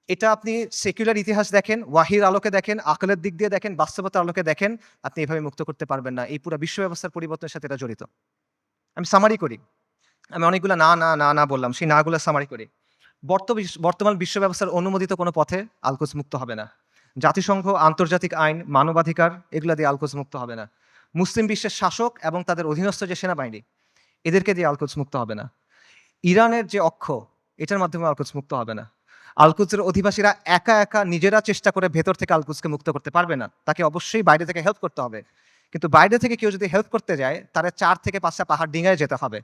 এটা আপনি সেকুলার ইতিহাস দেখেন, ওয়াহির আলোকে দেখেন, আকলের দিক দিয়ে দেখেন, বাস্তবতার আলোকে দেখেন, আপনি এভাবে মুক্ত করতে পারবেন না। এই পুরা বিশ্ব ব্যবস্থার পরিবর্তনের সাথে এটা জড়িত। আমি সামারি করি। আমি অনেকগুলা না, না, না, না বললাম। সেই না গুলা সামারি করি। বর্তমান বিশ্ব ব্যবস্থার অনুমোদিত কোনো পথে আল-কুদস মুক্ত হবে না। জাতিসংঘ, আন্তর্জাতিক আইন, মানবাধিকার এগুলা দিয়ে আল-কুদস মুক্ত হবে না। মুসলিম বিশ্বের শাসক এবং তাদের অধীনস্থ যে সেনাবাহিনী, এদেরকে দিয়ে আল-কুদস মুক্ত হবে না। ইরানের যে অক্ষ, এটার মাধ্যমে আল-কুদস মুক্ত হবে না। আল-কুদসের অধিবাসীরা একা একা নিজেরা চেষ্টা করে ভেতর থেকে আল-কুদসকে মুক্ত করতে পারবে না। তাকে অবশ্যই বাইরে থেকে হেল্প করতে হবে। কিন্তু বাইরে থেকে কেউ যদি হেল্প করতে যায়, তারা ৪ থেকে ৫টা পাহাড় ডিঙায় যেতে হবে।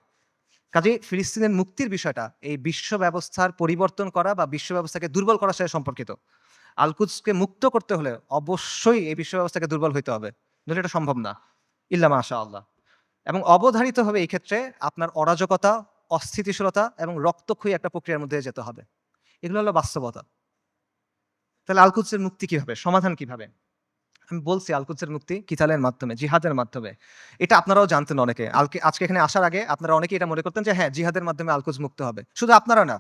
কাজেই ফিলিস্তিনের মুক্তির বিষয়টা এই বিশ্ব ব্যবস্থার পরিবর্তন করা বা বিশ্ব ব্যবস্থাকে দুর্বল করার সাথে সম্পর্কিত। আল-কুদসকে মুক্ত করতে হলে অবশ্যই এই বিশ্ব ব্যবস্থাকে দুর্বল হইতে হবে। নইলে এটা সম্ভব না। ইল্লা মাশাআল্লাহ। এবং অবধারিতভাবে এই ক্ষেত্রে আপনার অরাজকতা, অস্থিতিশীলতা এবং রক্তক্ষয়ী একটা প্রক্রিয়ার মধ্যে যেতে হবে। এগুলো হলো বাস্তবতা। তাহলে আল কুদসের মুক্তি কিভাবে, সমাধান কিভাবে? আমি বলছি আল কুদসের মুক্তি কিতালের মাধ্যমে, জিহাদের মাধ্যমে। এটা আপনারাও জানতেন অনেকে। আজকে এখানে আসার আগে আপনারা অনেকেই এটা মনে করতেন যে হ্যাঁ, জিহাদের মাধ্যমে আল কুদস মুক্ত হবে। শুধু আপনারা না,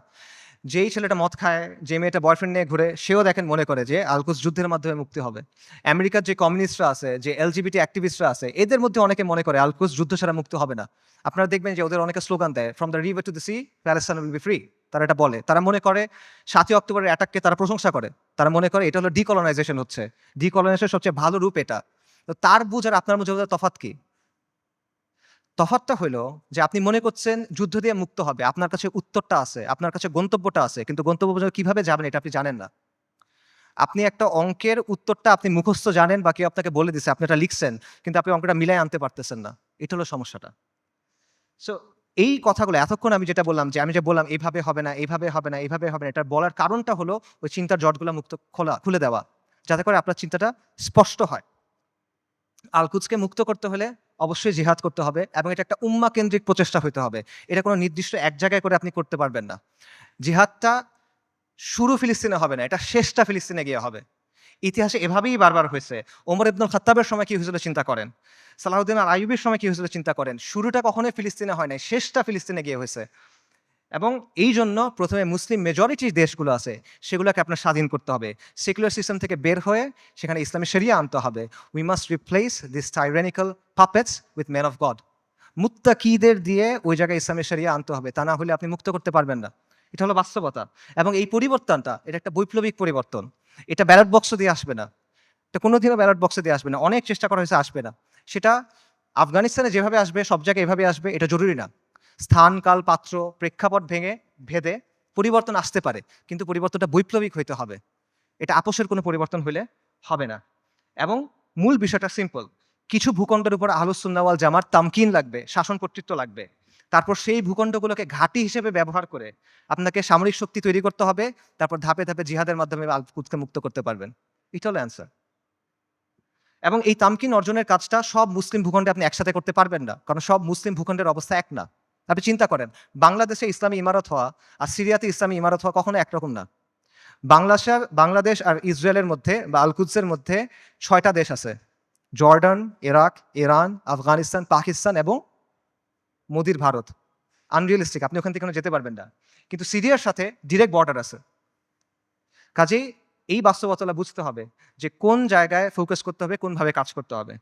যেই ছেলেটা মদ খায়, যে মেয়েটা বয়ফ্রেন্ড নিয়ে ঘুরে, সেও দেখেন মনে করে যে আল কুদস যুদ্ধের মাধ্যমে মুক্তি হবে। আমেরিকার যে কমিউনিস্টরা আছে, যে এলজিবিটি অ্যাক্টিভিস্টরা আছে, এদের মধ্যে অনেকে মনে করে আল কুদস যুদ্ধ ছাড়া মুক্ত হবে না। আপনারা দেখবেন যে ওদের অনেকে স্লোগান দেয়, from the river to the sea Palestine will be free. তারা এটা বলে। তারা মনে করে ৭ই অক্টোবরের অ্যাটাককে তারা প্রশংসা করে। তারা মনে করে এটা হলো ডিকলোনাইজেশন হচ্ছে। ডিকলোনাইজেশনের সবচেয়ে ভালো রূপ এটা। তো তার বুঝ আর আপনার বুঝে তফাৎ কি? তফাৎটা হলো যে আপনি মনে করছেন যুদ্ধ দিয়ে মুক্ত হবে। আপনার কাছে উত্তরটা আছে, আপনার কাছে গন্তব্যটা আছে। কিন্তু গন্তব্য পর্যন্ত কিভাবে যাবেন এটা আপনি জানেন না। আপনি একটা অঙ্কের উত্তরটা আপনি মুখস্থ জানেন বা কেউ আপনাকে বলে দিছে, আপনি এটা লিখছেন, কিন্তু আপনি অঙ্কটা মিলায় আনতে পারতেছেন না। এটা হলো সমস্যাটা। সো এই কথাগুলো এতক্ষণ আমি যেটা বললাম, যে আমি যে বললাম এভাবে হবে না, এভাবে হবে না, এভাবে হবে না, এটার বলার কারণটা হলো ওই চিন্তার জটগুলো খুলে দেওয়া। যাতে করে আপনার চিন্তাটা স্পষ্ট হয়। আল কুদসকে মুক্ত করতে হলে অবশ্যই জিহাদ করতে হবে এবং এটা একটা উম্মা কেন্দ্রিক প্রচেষ্টা হইতে হবে। এটা কোনো নির্দিষ্ট এক জায়গায় করে আপনি করতে পারবেন না। জিহাদটা শুরু ফিলিস্তিনে হবে না, এটা শেষটা ফিলিস্তিনে গিয়ে হবে। ইতিহাসে এভাবেই বারবার হয়েছে। ওমর ইবনুল খাত্তাবের সময় কি হয়েছিল চিন্তা করেন। সালাহউদ্দিন আল আইয়ুবের সময় কি হয়েছিল চিন্তা করেন। শুরুটা কখনোই ফিলিস্তিনে হয় নাই, শেষটা ফিলিস্তিনে গিয়ে হয়েছে। এবং এই জন্য প্রথমে মুসলিম মেজরিটি দেশগুলো আছে সেগুলোকে আপনার স্বাধীন করতে হবে। সেকুলার সিস্টেম থেকে বের হয়ে সেখানে ইসলামী শরিয়া আনতে হবে। We must replace this tyrannical puppets with man of God. মুত্তাকিদের দিয়ে ওই জায়গায় ইসলামী শরিয়া আনতে হবে, তা না হলে আপনি মুক্ত করতে পারবেন না। এটা হলো বাস্তবতা। এবং এই পরিবর্তনটা, এটা একটা বৈপ্লবিক পরিবর্তন। এটা ব্যালট বক্স দিয়ে আসবে না, এটা কোনোদিনও ব্যালট বক্সে দিয়ে আসবে না। অনেক চেষ্টা করা হয়েছে, আসবে না। সেটা আফগানিস্তানে যেভাবে আসবে, সব জায়গায় এভাবে আসবে, এটা জরুরি না। স্থান, কাল, পাত্র, প্রেক্ষাপট ভেদে পরিবর্তন আসতে পারে, কিন্তু পরিবর্তনটা বৈপ্লবিক হইতে হবে। এটা আপোষের কোনো পরিবর্তন হইলে হবে না। এবং মূল বিষয়টা সিম্পল। কিছু ভূখণ্ডের উপর আহলুস সুন্নাহ ওয়াল জামাত তামকিন লাগবে, শাসন কর্তৃত্ব লাগবে। তারপর সেই ভূখণ্ডগুলোকে ঘাঁটি হিসেবে ব্যবহার করে আপনাকে সামরিক শক্তি তৈরি করতে হবে। তারপর ধাপে ধাপে জিহাদের মাধ্যমে আল কুদসকে মুক্ত করতে পারবেন। এটা হলো অ্যান্সার। এবং এই তামকিন অর্জনের কাজটা সব মুসলিম ভূখণ্ডে আপনি একসাথে করতে পারবেন না, কারণ সব মুসলিম ভূখণ্ডের অবস্থা এক না। আপনি চিন্তা করেন, বাংলাদেশে ইসলামী ইমারত হওয়া আর সিরিয়াতে ইসলামী ইমারত হওয়া কখনো একরকম না। বাংলাদেশ আর ইসরায়েলের মধ্যে বা আল কুদসের মধ্যে 6টা দেশ আছে: Jordan, Iraq, Iran, Afghanistan, Pakistan এবং মোদির ভারত। আনরিয়েলিস্টিক, আপনি ওখান থেকে কোনো যেতে পারবেন না। কিন্তু সিরিয়ার সাথে ডিরেক্ট বর্ডার আছে। কাজেই এই বাস্তবতা বুঝতে হবে যে কোন জায়গায় ফোকাস করতে হবে, কোনভাবে কাজ করতে হবে।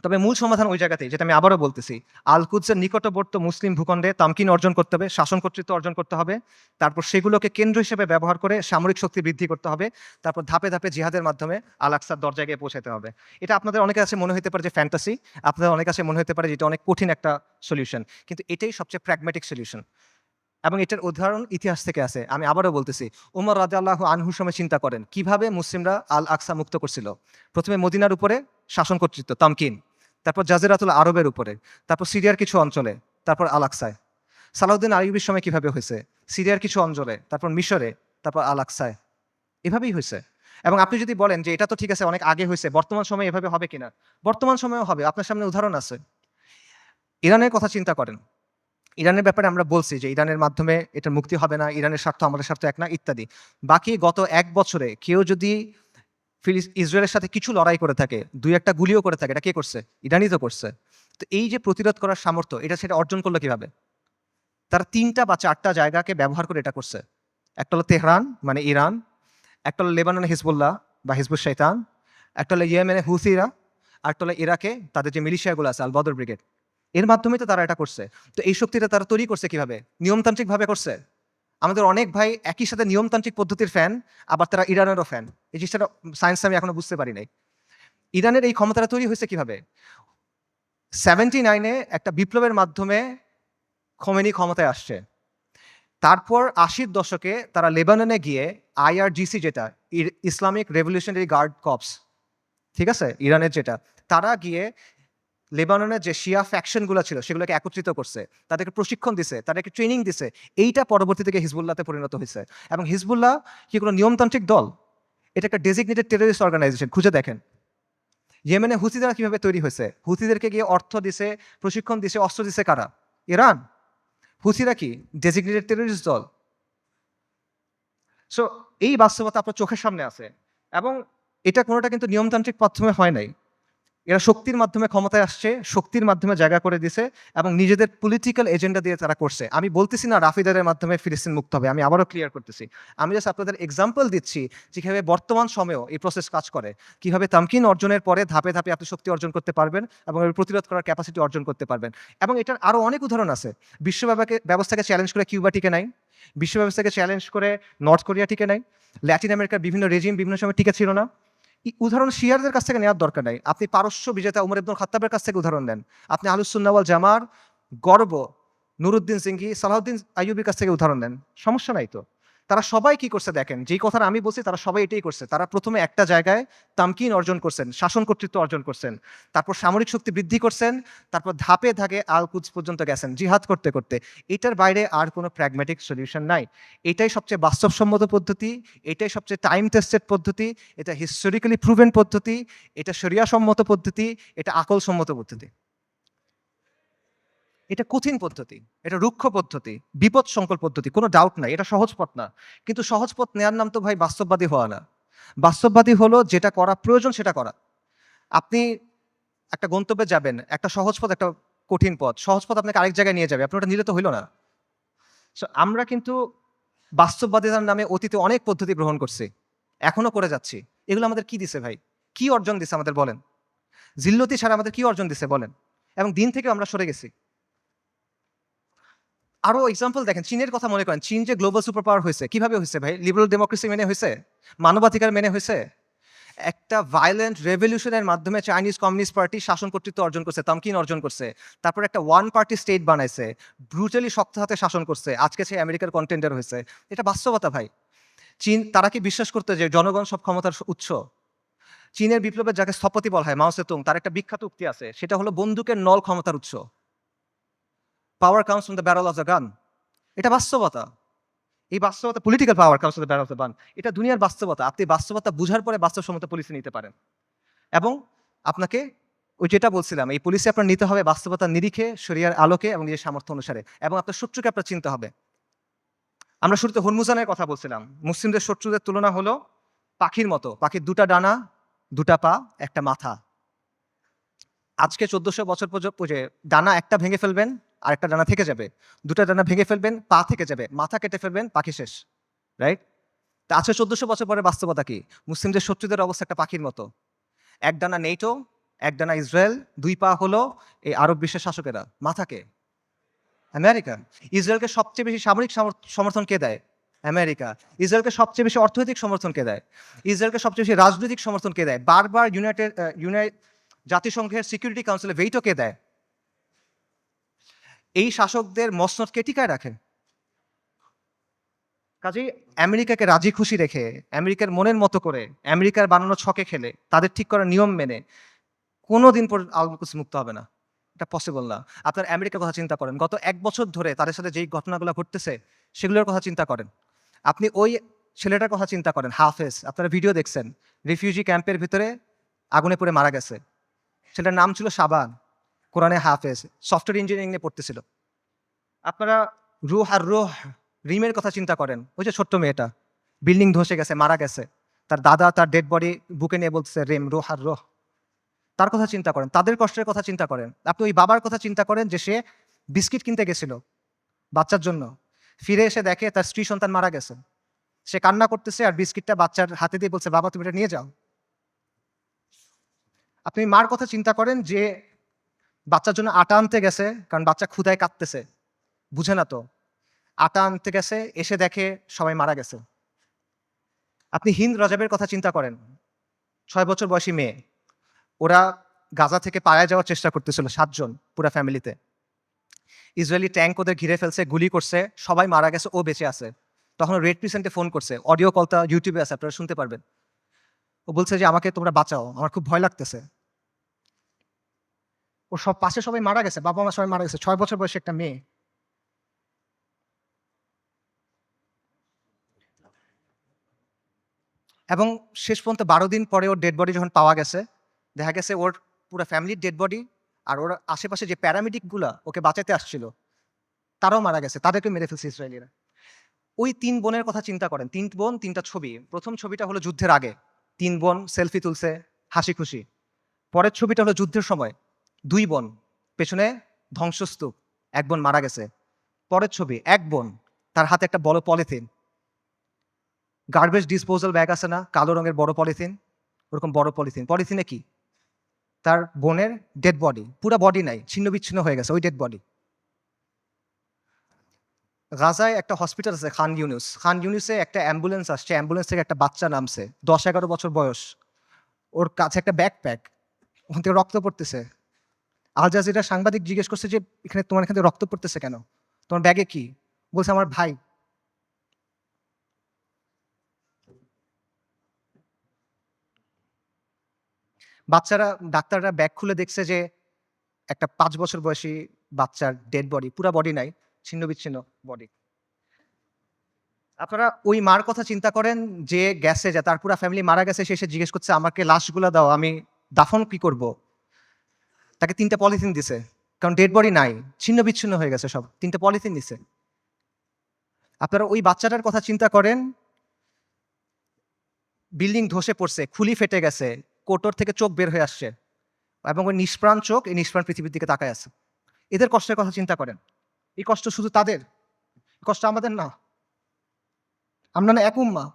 তবে মূল সমাধান ওই জায়গাতেই, যেটা আমি আবারও বলতেছি, আল কুদসের নিকটবর্তী মুসলিম ভূখণ্ডে তামকিন অর্জন করতে হবে, শাসন কর্তৃত্ব অর্জন করতে হবে। তারপর সেগুলোকে কেন্দ্র হিসেবে ব্যবহার করে সামরিক শক্তি বৃদ্ধি করতে হবে। তারপর ধাপে ধাপে জিহাদের মাধ্যমে আল আকসার দরজায় গিয়ে পৌঁছাতে হবে। এটা আপনাদের অনেকের কাছে মনে হতে পারে যে ফ্যান্টাসি, আপনাদের অনেকের কাছে মনে হতে পারে যে এটা অনেক কঠিন একটা সলিউশন, কিন্তু এটাই সবচেয়ে প্র্যাগম্যাটিক সলিউশন। এবং এটার উদাহরণ ইতিহাস থেকে আছে। আমি আবারও বলতেছি, ওমর রাদিয়াল্লাহু আনহুর সময় চিন্তা করেন কিভাবে মুসলিমরা আল আকসা মুক্ত করছিল। প্রথমে মদিনার উপরে শাসন কর্তৃত্ব, তামকিন, তারপর জাজিরাতুল আরবের উপরে, তারপর সিরিয়ার কিছু অঞ্চলে, তারপর আল আকসায়। সালাউদ্দিন আইয়ুবীর সময় কিভাবে হয়েছে, সিরিয়ার কিছু অঞ্চলে, তারপর মিশরে, তারপর আল আকসায়। এভাবেই হয়েছে। এবং আপনি যদি বলেন যে এটা তো ঠিক আছে, অনেক আগে হয়েছে, বর্তমান সময়ে এভাবে হবে কিনা, বর্তমান সময়েও হবে। আপনার সামনে উদাহরণ আছে। ইরানের কথা চিন্তা করেন। ইরানের ব্যাপারে আমরা বলছি যে ইরানের মাধ্যমে এটা মুক্তি হবে না, ইরানের স্বার্থ আমাদের স্বার্থ এক না, ইত্যাদি। বাকি গত 1 বছরে কেউ যদি ইসরায়েলের সাথে কিছু লড়াই করে থাকে, 2-1টা গুলিও করে থাকে, এটা কে করছে? ইরানই তো করছে। তো এই যে প্রতিরোধ করার সামর্থ্য, এটা সেটা অর্জন করলো কিভাবে? তারা 3টা বা 4টা জায়গাকে ব্যবহার করে এটা করছে। একটা হলো তেহরান মানে ইরান, একটা হলো লেবাননে হিজবুল্লাহ বা হিজবুল শয়তান, একটা হলো ইয়েমেনে হুথিরা, আর একটা হলো ইরাকে তাদের যে মিলিশিয়াগুলো আছে আল বদর ব্রিগেড। এর মাধ্যমে তো তারা এটা করছে। তো এই শক্তিটা তারা তৈরি করছে কিভাবে? নিয়মতান্ত্রিকভাবে করছে। আমাদের অনেক ভাই একই সাথে নিয়মতান্ত্রিক পদ্ধতির ফ্যান, আবার তারা ইরানেরও ফ্যান। এই জিনিসটা সায়েন্স আমি এখনো বুঝতে পারি নাই। ইরানের এই ক্ষমতাটা তৈরি হয়েছে কিভাবে? 79-এ একটা বিপ্লবের মাধ্যমে খোমেনি ক্ষমতায় আসছে। তারপর 80-র দশকে তারা লেবাননে গিয়ে IRGC, যেটা ইসলামিক রেভলিউশনারি গার্ড কর্পস, ঠিক আছে, ইরানের যেটা, তারা গিয়ে লেবাননের যে শিয়া ফ্যাকশনগুলো ছিল সেগুলোকে একত্রিত করছে, তাদেরকে প্রশিক্ষণ দিছে, তাদেরকে ট্রেনিং দিছে। এইটা পরবর্তী থেকে হিজবুল্লাহতে পরিণত হয়েছে। এবং হিজবুল্লাহ কি কোনো নিয়মতান্ত্রিক দল? এটা একটা ডেজিগনেটেড টেররিস্ট অর্গানাইজেশন। খুঁজে দেখেন ইয়েমেনে হুথিরা কিভাবে তৈরি হয়েছে। হুথিদেরকে গিয়ে অর্থ দিছে, প্রশিক্ষণ দিছে, অস্ত্র দিছে কারা? ইরান। হুথিরা কি ডেজিগনেটেড টেররিস্ট দল? সো এই বাস্তবতা আপনার চোখের সামনে আছে, এবং এটা কোনোটা কিন্তু নিয়মতান্ত্রিক মাধ্যমে হয় নাই। এরা শক্তির মাধ্যমে ক্ষমতায় আসছে, শক্তির মাধ্যমে জায়গা করে দিছে, এবং নিজেদের পলিটিক্যাল এজেন্ডা দিয়ে তারা করছে। আমি বলতেছি না রাফিদারের মাধ্যমে ফিলিস্তিন মুক্ত হবে, আমি আবারও ক্লিয়ার করতেছি। আমি জাস্ট আপনাদের এক্সাম্পল দিচ্ছি যে কীভাবে বর্তমান সময়েও এই প্রসেস কাজ করে, কীভাবে তামকিন অর্জনের পরে ধাপে ধাপে আপনি শক্তি অর্জন করতে পারবেন এবং এর প্রতিরোধ করার ক্যাপাসিটি অর্জন করতে পারবেন। এবং এটার আরও অনেক উদাহরণ আছে। বিশ্ব ব্যবস্থাকে চ্যালেঞ্জ করে কিউবা টিকে নাই, বিশ্ব ব্যবস্থাকে চ্যালেঞ্জ করে নর্থ কোরিয়া টিকে নাই, ল্যাটিন আমেরিকার বিভিন্ন রেজিম বিভিন্ন সময় টিকে ছিল না। উদাহরণ শিয়ারদের কাছ থেকে নেওয়ার দরকার নাই, আপনি পারস্য বিজেতা উমর ইবনুল খাত্তাবের কাছ থেকে উদাহরণ নেন, আপনি আহলুস সুন্নাহ ওয়াল জামার গর্ব নুরুদ্দিন সিংহি, সালাউদ্দিন আইয়ুবির কাছ থেকে উদাহরণ নেন, সমস্যা নাই তো। তারা সবাই কি করছে দেখেন, যেই কথাটা আমি বলছি তারা সবাই এটাই করছে। তারা প্রথমে একটা জায়গায় তামকিন অর্জন করছেন, শাসন কর্তৃত্ব অর্জন করছেন, তারপর সামরিক শক্তি বৃদ্ধি করছেন, তারপর ধাপে ধাপে আল কুদস পর্যন্ত গেছেন জিহাদ করতে করতে। এটার বাইরে আর কোনো প্র্যাগম্যাটিক সলিউশন নাই। এটাই সবচেয়ে বাস্তবসম্মত পদ্ধতি, এটাই সবচেয়ে টাইম টেস্টেড পদ্ধতি, এটা হিস্টোরিক্যালি প্রুভেন পদ্ধতি, এটা শরিয়া সম্মত পদ্ধতি, এটা আকল সম্মত পদ্ধতি। এটা কঠিন পদ্ধতি, এটা রুক্ষ পদ্ধতি, বিপদ সংকুল পদ্ধতি, কোনো ডাউট নাই, এটা সহজ পথ না। কিন্তু সহজ পথ নেওয়ার নাম তো ভাই বাস্তববাদী হওয়া না। বাস্তববাদী হলো যেটা করা প্রয়োজন সেটা করা। আপনি একটা গন্তব্যে যাবেন, একটা সহজ পথ, একটা কঠিন পথ। সহজ পথ আপনাকে আরেক জায়গায় নিয়ে যাবে, আপনি ওটা নিলে তো হইল না। সো আমরা কিন্তু বাস্তববাদিতার নামে অতীতে অনেক পদ্ধতি গ্রহণ করছি, এখনো করে যাচ্ছি। এগুলো আমাদের কি দিছে ভাই? কি অর্জন দিছে আমাদের বলেন? জিল্লতি ছাড়া আমাদের কি অর্জন দিছে বলেন? এবং দিন থেকে আমরা সরে গেছি। আরো এক্সাম্পল দেখেন, চীনের কথা মনে করেন। চীন যে গ্লোবাল সুপার পাওয়ার হয়েছে, কিভাবে হয়েছে ভাই? লিবারাল ডেমোক্রেসি মেনে হয়েছে? মানবাধিকার মেনে হয়েছে? একটা ভায়োলেন্ট রেভলিউশনের মাধ্যমে চাইনিজ কমিউনিস্ট পার্টি শাসন কর্তৃত্ব অর্জন করছে, তামকিন অর্জন করছে। তারপর একটা ওয়ান পার্টি স্টেট বানাইছে, ব্রুটালি শক্ত হাতে শাসন করছে, আজকে সে আমেরিকার কন্টেন্ডার হয়েছে। এটা বাস্তবতা ভাই। চীন, তারা কি বিশ্বাস করতে যে জনগণ সব ক্ষমতার উৎস? চীনের বিপ্লবের যাকে স্থপতি বলা হয় মাও সেতুং, তার একটা বিখ্যাত উক্তি আছে, সেটা হলো বন্দুকের নল ক্ষমতার উৎস। পাওয়ার comes from the barrel of the gun. এটা বাস্তবতা। এই বাস্তবতা, political power comes from the barrel of the gun. এটা দুনিয়ার বাস্তবতা। আপনি বাস্তবতা বুঝার পরে বাস্তবসম্মত পলিসি নিতে পারেন। এবং আপনাকে ওই যেটা বলছিলাম, এই পলিসি আপনার নিতে হবে বাস্তবতার নিরিখে, শরিয়ার আলোকে এবং নিজের সামর্থ্য অনুসারে, এবং আপনার শত্রুকে আপনার চিনতে হবে। আমরা শুরুতে হরমুজানের কথা বলছিলাম। মুসলিমদের শত্রুদের তুলনা হলো পাখির মতো। পাখির দুটা ডানা, দুটা পা, একটা মাথা। আজকে 1400 বছর পর্যন্ত ডানা একটা ভেঙে ফেলবেন, আর একটা ডানা থেকে যাবে। দুটা ডানা ভেঙে ফেলবেন, পা থেকে যাবে। মাথা কেটে ফেলবেন, পাখি শেষ। রাইট? তা আজকে 1400 বছর পরে বাস্তবতা কি? মুসলিমদের শত্রুদের অবস্থা একটা পাখির মতো। এক ডানা নেটো, এক ডানা ইসরায়েল, দুই পা হলো এই আরব বিশ্বের শাসকেরা। মাথাকে আমেরিকা। ইসরায়েলকে সবচেয়ে বেশি সামরিক সমর্থন কে দেয়? আমেরিকা। ইসরায়েলকে সবচেয়ে বেশি অর্থনৈতিক সমর্থন কে দেয়? ইসরায়েলকে সবচেয়ে বেশি রাজনৈতিক সমর্থন কে দেয়? বারবার জাতিসংঘের সিকিউরিটি কাউন্সিলে ভেটো কে দেয়? এই শাসকদের মসনদ কে টিকায় রাখে? কাজেই আমেরিকাকে রাজি খুশি রেখে, আমেরিকার মনের মতো করে, আমেরিকার বানানো ছকে খেলে, তাদের ঠিক করা নিয়ম মেনে কোনোদিন পর আল কুদস মুক্ত হবে না। এটা পসিবল না। আপনার আমেরিকার কথা চিন্তা করেন। গত ১ বছর ধরে তাদের সাথে যেই ঘটনাগুলো ঘটতেছে, সেগুলোর কথা চিন্তা করেন। আপনি ওই ছেলেটার কথা চিন্তা করেন, হাফেজ। আপনারা ভিডিও দেখছেন। রিফিউজি ক্যাম্পের ভিতরে আগুনে পুড়ে মারা গেছে। ছেলেটার নাম ছিল শাবান, কোরআনে হাফেজ, সফটওয়্যার ইঞ্জিনিয়ারিং নিয়ে পড়তেছিল। আপনারা রুহ আর রুহ রিমের কথা চিন্তা করেন। ওই যে ছোট্ট মেয়েটা, বিল্ডিং ধসে গেছে, মারা গেছে। তার দাদা তার ডেড বডি বুকে নিয়ে বলতেছে রেম, রুহ আর রুহ। তার কথা চিন্তা করেন, তাদের কষ্টের কথা চিন্তা করেন। আপনি ওই বাবার কথা চিন্তা করেন যে সে বিস্কিট কিনতে গেছিল বাচ্চার জন্য, ফিরে এসে দেখে তার স্ত্রী সন্তান মারা গেছে। সে কান্না করতেছে আর বিস্কিটটা বাচ্চার হাতে দিয়ে বলছে, বাবা তুমি এটা নিয়ে যাও। আপনি মার কথা চিন্তা করেন যে বাচ্চার জন্য আটা আনতে গেছে, কারণ বাচ্চা ক্ষুধায় কাঁদতেছে, বুঝে না তো। আটা আনতে গেছে, এসে দেখে সবাই মারা গেছে। আপনি হিন্দ রাজাবের কথা চিন্তা করেন, 6 বছর বয়সী মেয়ে। ওরা গাজা থেকে পালায় যাওয়ার চেষ্টা করতেছিল 7 জন পুরা ফ্যামিলিতে। ইসরায়েলি ট্যাঙ্ক ওদের ঘিরে ফেলছে, গুলি করছে, সবাই মারা গেছে, ও বেঁচে আছে। তখন রেড ক্রিসেন্টে ফোন করছে, অডিও কলটা ইউটিউবে আছে, আপনারা শুনতে পারবেন। ও বলছে যে আমাকে তোমরা বাঁচাও, আমার খুব ভয় লাগতেছে। ওর সব পাশে সবাই মারা গেছে, বাবা মা সবাই মারা গেছে, 6 বছর বয়সী একটা মেয়ে। এবং শেষ পর্যন্ত 12 দিন পরে ওর ডেড বডি যখন পাওয়া গেছে, দেখা গেছে ওর পুরো ফ্যামিলির ডেড বডি, আর ওর আশেপাশে যে প্যারামেডিকগুলা ওকে বাঁচাতে আসছিল তারাও মারা গেছে, তাদেরকে মেরে ফেলছে ইসরায়েলিরা। ওই ৩ বোনের কথা চিন্তা করেন। ৩ বোন ৩ টা ছবি। ১ম ছবিটা হলো যুদ্ধের আগে। ৩ বোন সেলফি তুলছে, হাসি খুশি। পরের ছবিটা হলো যুদ্ধের সময়। ২ বোন, পেছনে ধ্বংসস্তূপ। ১ বোন মারা গেছে। পরের ছবি ১ বোন, তার হাতে একটা বড় পলিথিন। গার্বেজ ডিসপোজাল ব্যাগ আছে না? কালো রঙের বড় পলিথিন। ওরকম বড় পলিথিন। পলিথিনে কি? তার বোনের ডেড বডি। পুরা বডি নাই, ছিন্ন-বিচ্ছিন্ন হয়ে গেছে ওই ডেড বডি। গাজায় একটা হসপিটাল আছে খান ইউনুস। খান ইউনুসে একটা অ্যাম্বুলেন্স আসছে। অ্যাম্বুলেন্স থেকে একটা বাচ্চা নামছে। ১০-১১ বছর বয়স। ওর কাছে একটা ব্যাকপ্যাক। ওখান থেকে রক্ত পড়তেছে। আল জাজিরার সাংবাদিক জিজ্ঞেস করছে যে, তোমার এখান থেকে রক্ত পড়তেছে কেন? তোমার ব্যাগে কি? বলছে, আমার ভাই। ডাক্তাররা ব্যাগ খুলে দেখছে যে একটা ৫ বছর বয়সী বাচ্চার ডেড বডি, পুরা বডি নাই, ছিন্ন-বিচ্ছিন্ন বডি। আপনারা ওই মার কথা চিন্তা করেন যে গেছে, যে তার পুরা ফ্যামিলি মারা গেছে, সে এসে জিজ্ঞেস করছে, আমাকে লাশগুলা দাও, আমি দাফন কি করব? তাকে ৩ টা পলিথিন দিছে। কারণ ডেড বডি নাই, ছিন্ন-বিচ্ছিন্ন হয়ে গেছে সব। ৩ টা পলিথিন দিছে। আপনারা ওই বাচ্চাটার কথা চিন্তা করেন, বিল্ডিং ধসে পড়ছে, খুলি ফেটে গেছে, কোটর থেকে চোখ বের হয়ে আসছে এবং ওই নিষ্প্রাণ চোখ, এই নিষ্প্রাণ পৃথিবীর দিকে তাকায় আছে। এদের কষ্টের কথা চিন্তা করেন। এই কষ্ট শুধু তাদের, এই কষ্ট আমাদের না। আমরা না এক উম্মাহ।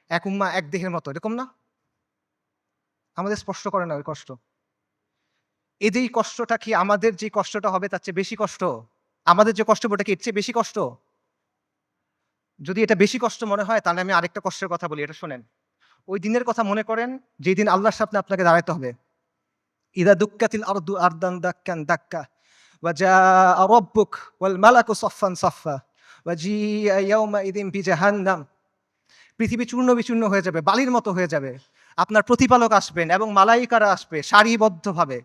এক উম্মাহ, এক দেহের মতো, এরকম না? আমাদের স্পর্শ করে না ওই কষ্ট। এই যে এই কষ্টটা কি আমাদের যে কষ্টটা হবে তার চেয়ে বেশি কষ্ট? আমাদের যে কষ্ট ওটা কি এর চেয়ে বেশি কষ্ট? যদি এটা বেশি কষ্ট মনে হয় তাহলে আমি আরেকটা কষ্টের কথা বলি, এটা শোনেন। ওই দিনের কথা মনে করেন যেই দিন আল্লাহর সামনে আপনাকে দাঁড়াতে হবে। ইদা দুক্কাতিল আরদু আরদান দাক্কান দাক্কা ওয়া জাআ রাব্বুক ওয়াল মালাকু সাফফান সাফফা ওয়া জিআ ইয়াওমাইযিন বিজাহান্নাম। পৃথিবী চূর্ণ-বিচূর্ণ হয়ে যাবে, বালির মতো হয়ে যাবে। আপনার প্রতিপালক আসবেন এবং মালাইকারা আসবে সারিবদ্ধভাবে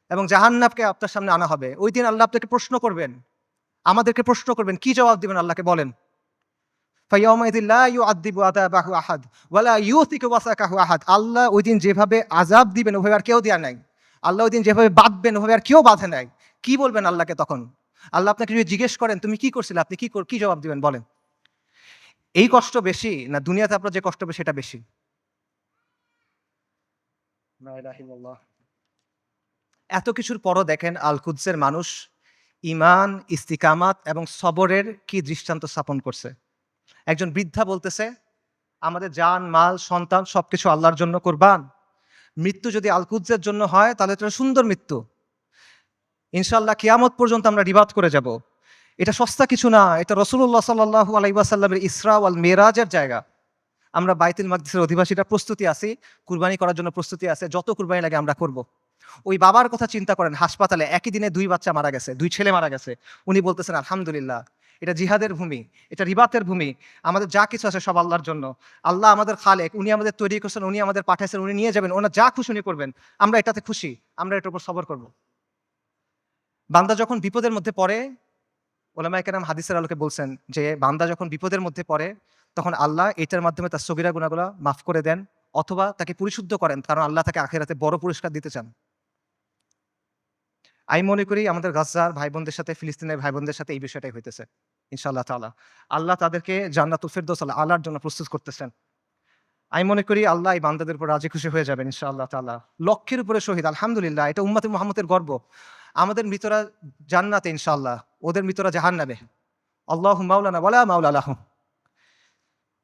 এবং জাহান্নামকে আপনার সামনে আনা হবে। ওই দিন আল্লাহ আপনাকে প্রশ্ন করবেন, আমাদেরকে প্রশ্ন করবেন। কি জবাব দিবেন আল্লাহকে বলেন? ফাইয়াউমাইযিন লা ইউআযযিবু আযাবাহু আহাদ ওয়া লা ইউথিকু ওয়াসাকাহু আহাদ। আল্লাহ ওই দিন যেভাবে আযাব দিবেন ওভাবে আর কেউ দেয়া নাই। আল্লাহ ওই দিন যেভাবে বাঁধবেন ওভাবে আর কেউ বাঁধে নাই। কি বলবেন আল্লাহকে তখন? আল্লাহ আপনাকে যদি জিজ্ঞেস করেন তুমি কি করছিলে, আপনি কি জবাব দিবেন বলেন? এই কষ্ট বেশি না দুনিয়াতে আপনার যে কষ্ট হবে সেটা বেশি? লা ইলাহা ইল্লাল্লাহ। এত কিছুর পরও দেখেন আল কুদসের মানুষ ঈমান, ইস্তিকামাত এবং সবরের কি দৃষ্টান্ত স্থাপন করছে। একজন বৃদ্ধা বলতেছে, আমাদের জান, মাল, সন্তান সবকিছু আল্লাহর জন্য কুরবান। মৃত্যু যদি আল কুদসের জন্য হয় তাহলে এটা সুন্দর মৃত্যু। ইনশাআল্লাহ কিয়ামত পর্যন্ত আমরা রিবাদ করে যাব। এটা সস্তা কিছু না, এটা রাসূলুল্লাহ সাল্লাল্লাহু আলাইহি ওয়াসাল্লামের ইসরা ওয়াল মিরাজের জায়গা। আমরা বাইতুল মাকদিসের অধিবাসীরা প্রস্তুতি আছি, কুরবানি করার জন্য প্রস্তুতি আছে। যত কুরবানি লাগে আমরা করব। ওই বাবার কথা চিন্তা করেন, হাসপাতালে একই দিনে ২ বাচ্চা মারা গেছে, ২ ছেলে মারা গেছে। উনি বলতেছেন আলহামদুলিল্লাহ, এটা জিহাদের ভূমি, এটা রিবাতের ভূমি। আমাদের যা কিছু আছে সব আল্লাহর জন্য। আল্লাহ আমাদের খালেক, উনি আমাদের তৈরি করছেন, উনি আমাদের পাঠাইছেন, উনি নিয়ে যাবেন, ওনার যা খুশি উনি করবেন। আমরা এটাতে খুশি, আমরা এটার উপর সবর করব। বান্দা যখন বিপদের মধ্যে পড়ে, ওলামায়ে কেরাম হাদিসের আলোকে বলছেন যে বান্দা যখন বিপদের মধ্যে পড়ে তখন আল্লাহ এটার মাধ্যমে তার সগীরা গুনাহগুলো মাফ করে দেন অথবা তাকে পরিশুদ্ধ করেন, কারণ আল্লাহ তাকে আখিরাতে বড় পুরস্কার দিতে চান। আমি মনে করি আমাদের গাজ্জার ভাই বোনদের সাথে, ফিলিস্তিনের ভাই বোনদের সাথে এই বিষয়টাই হইতেছে ইনশাআল্লাহ তাআলা। আল্লাহ তাদেরকে জান্নাতুল ফেরদৌস আলার জন্য প্রস্তুত করতেছেন। আমি মনে করি আল্লাহ এই বান্দাদের উপর রাজি খুশি হয়ে যাবেন ইনশাআল্লাহ তাআলা। লক্ষের উপরে শহীদ, আলহামদুলিল্লাহ, এটা উম্মতে মুহাম্মদের গর্ব। আমাদের মৃতরা জান্নাতে ইনশাআল্লাহ, ওদের মৃতরা জাহান্নামে। আল্লাহু মাওলানা ওয়ালা মাওলা লাহুম।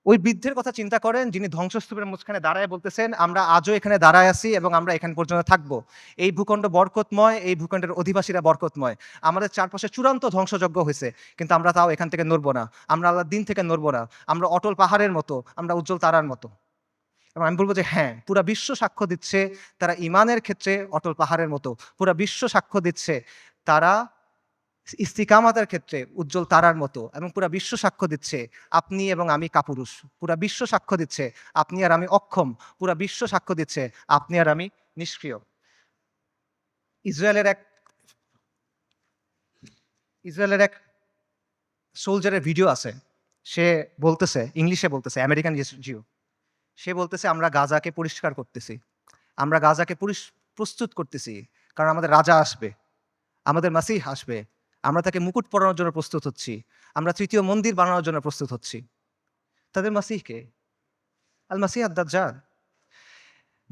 ওই বৃদ্ধের কথা চিন্তা করেন যিনি ধ্বংসস্তূপের মাঝখানে দাঁড়ায় বলতেছেন, আমরা আজও এখানে দাঁড়ায় আছি এবং আমরা এখান পর্যন্ত থাকবো। এই ভূখণ্ড বরকতময়, এই ভূখণ্ডের অধিবাসীরা বরকতময়। আমাদের চারপাশে চূড়ান্ত ধ্বংসযজ্ঞ হয়েছে, কিন্তু আমরা তাও এখান থেকে নড়বো না। আমরা আল্লাহর দিন থেকে নড়বো না। আমরা অটল পাহাড়ের মতো, আমরা উজ্জ্বল তারার মতো। এবং আমি বলবো যে হ্যাঁ, পুরা বিশ্ব সাক্ষ্য দিচ্ছে তারা ঈমানের ক্ষেত্রে অটল পাহাড়ের মতো। পুরা বিশ্ব সাক্ষ্য দিচ্ছে তারা ইস্তিকামাতের ক্ষেত্রে উজ্জ্বল তারার মতো, এবং পুরা বিশ্ব সাক্ষ্য দিচ্ছে আপনি এবং আমি কাপুরুষ। পুরা বিশ্ব সাক্ষ্য দিচ্ছে আপনি আর আমি অক্ষম। পুরা বিশ্ব সাক্ষ্য দিচ্ছে আপনি আর আমি নিষ্ক্রিয়। ইসরায়েলের এক ইসরায়েলের এক সোলজারের ভিডিও আছে। সে বলতেছে, ইংলিশে বলতেছে, আমেরিকান জিও। সে বলতেছে আমরা গাজাকে পরিষ্কার করতেছি, আমরা গাজাকে প্রস্তুত করতেছি, কারণ আমাদের রাজা আসবে, আমাদের মাসিহ আসবে, আমরা তাকে মুকুট পরানোর জন্য প্রস্তুত হচ্ছি, আমরা তৃতীয় মন্দির বানানোর জন্য প্রস্তুত হচ্ছি। তাদের মাসিহকে আল মাসিহ আদ-দাজ্জাল।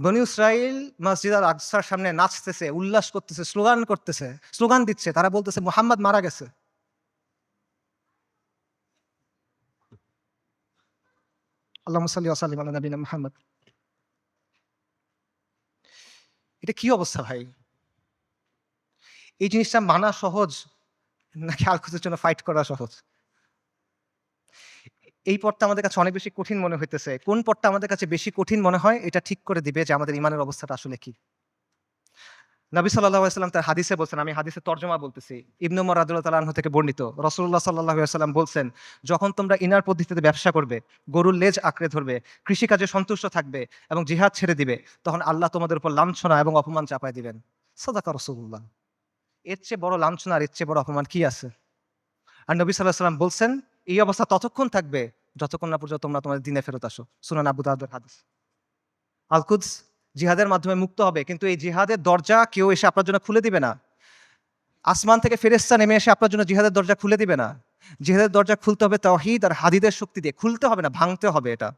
বনী ইসরাইল মসজিদ আল আকসার সামনে নাচতেছে, উল্লাস করতেছে, স্লোগান দিচ্ছে, তারা বলতেছে মুহাম্মদ মারা গেছে। আল্লাহুম্মা সাল্লি ওয়া সাল্লিম আলা নবিয়িনা মুহাম্মদ। এটা কি অবস্থা ভাই? এই জিনিসটা মানা সহজ নাকি আল-কুদসের জন্য ফাইট করা সহজ? এই পথটা আমাদের কাছে অনেক বেশি কঠিন মনে হইতেছে। কোন পথটা আমাদের কাছে বেশি কঠিন মনে হয় এটা ঠিক করে দিবে যে আমাদের ঈমানের অবস্থাটা আসলে কি। নবী সাল্লাল্লাহু আলাইহি ওয়াসাল্লাম তার হাদিসে বলছেন, আমি হাদিসের তর্জমা বলতেছি। ইবনে উমর রাদিয়াল্লাহু তাআলা আনহু থেকে বর্ণিত। রাসূলুল্লাহ সাল্লাল্লাহু আলাইহি ওয়াসাল্লাম বলছেন, যখন তোমরা ইনার পদ্ধতিতে ব্যবসা করবে, গরুর লেজ আঁকড়ে ধরবে, কৃষিকাজে সন্তুষ্ট থাকবে এবং জিহাদ ছেড়ে দিবে, তখন আল্লাহ তোমাদের উপর লাঞ্ছনা এবং অপমান চাপায় দিবেন। সাদাকা রাসূলুল্লাহ। এর চেয়ে বড় লাঞ্ছনা আর এর চেয়ে বড় অপমান কি আছে? আর নবী সাল্লাল্লাহু আলাইহি ওয়াসাল্লাম বলছেন, এই অবস্থা ততক্ষণ থাকবে যতক্ষণ না পর্যন্ত তোমরা তোমাদের দ্বীনে ফেরত আসো। সুনান আবু দাউদের হাদিস। আল-কুদস জিহাদের মাধ্যমে মুক্ত হবে, কিন্তু এই জিহাদের দরজা কেউ এসে আপনার জন্য খুলে দিবে না। আসমান থেকে ফেরেশতা নেমে এসে আপনার জন্য জিহাদের দরজা খুলে দিবে না। জিহাদের দরজা খুলতে হবে তাওহীদ আর হাদিদের শক্তি দিয়ে। খুলতে হবে না, ভাঙতে হবে এটা।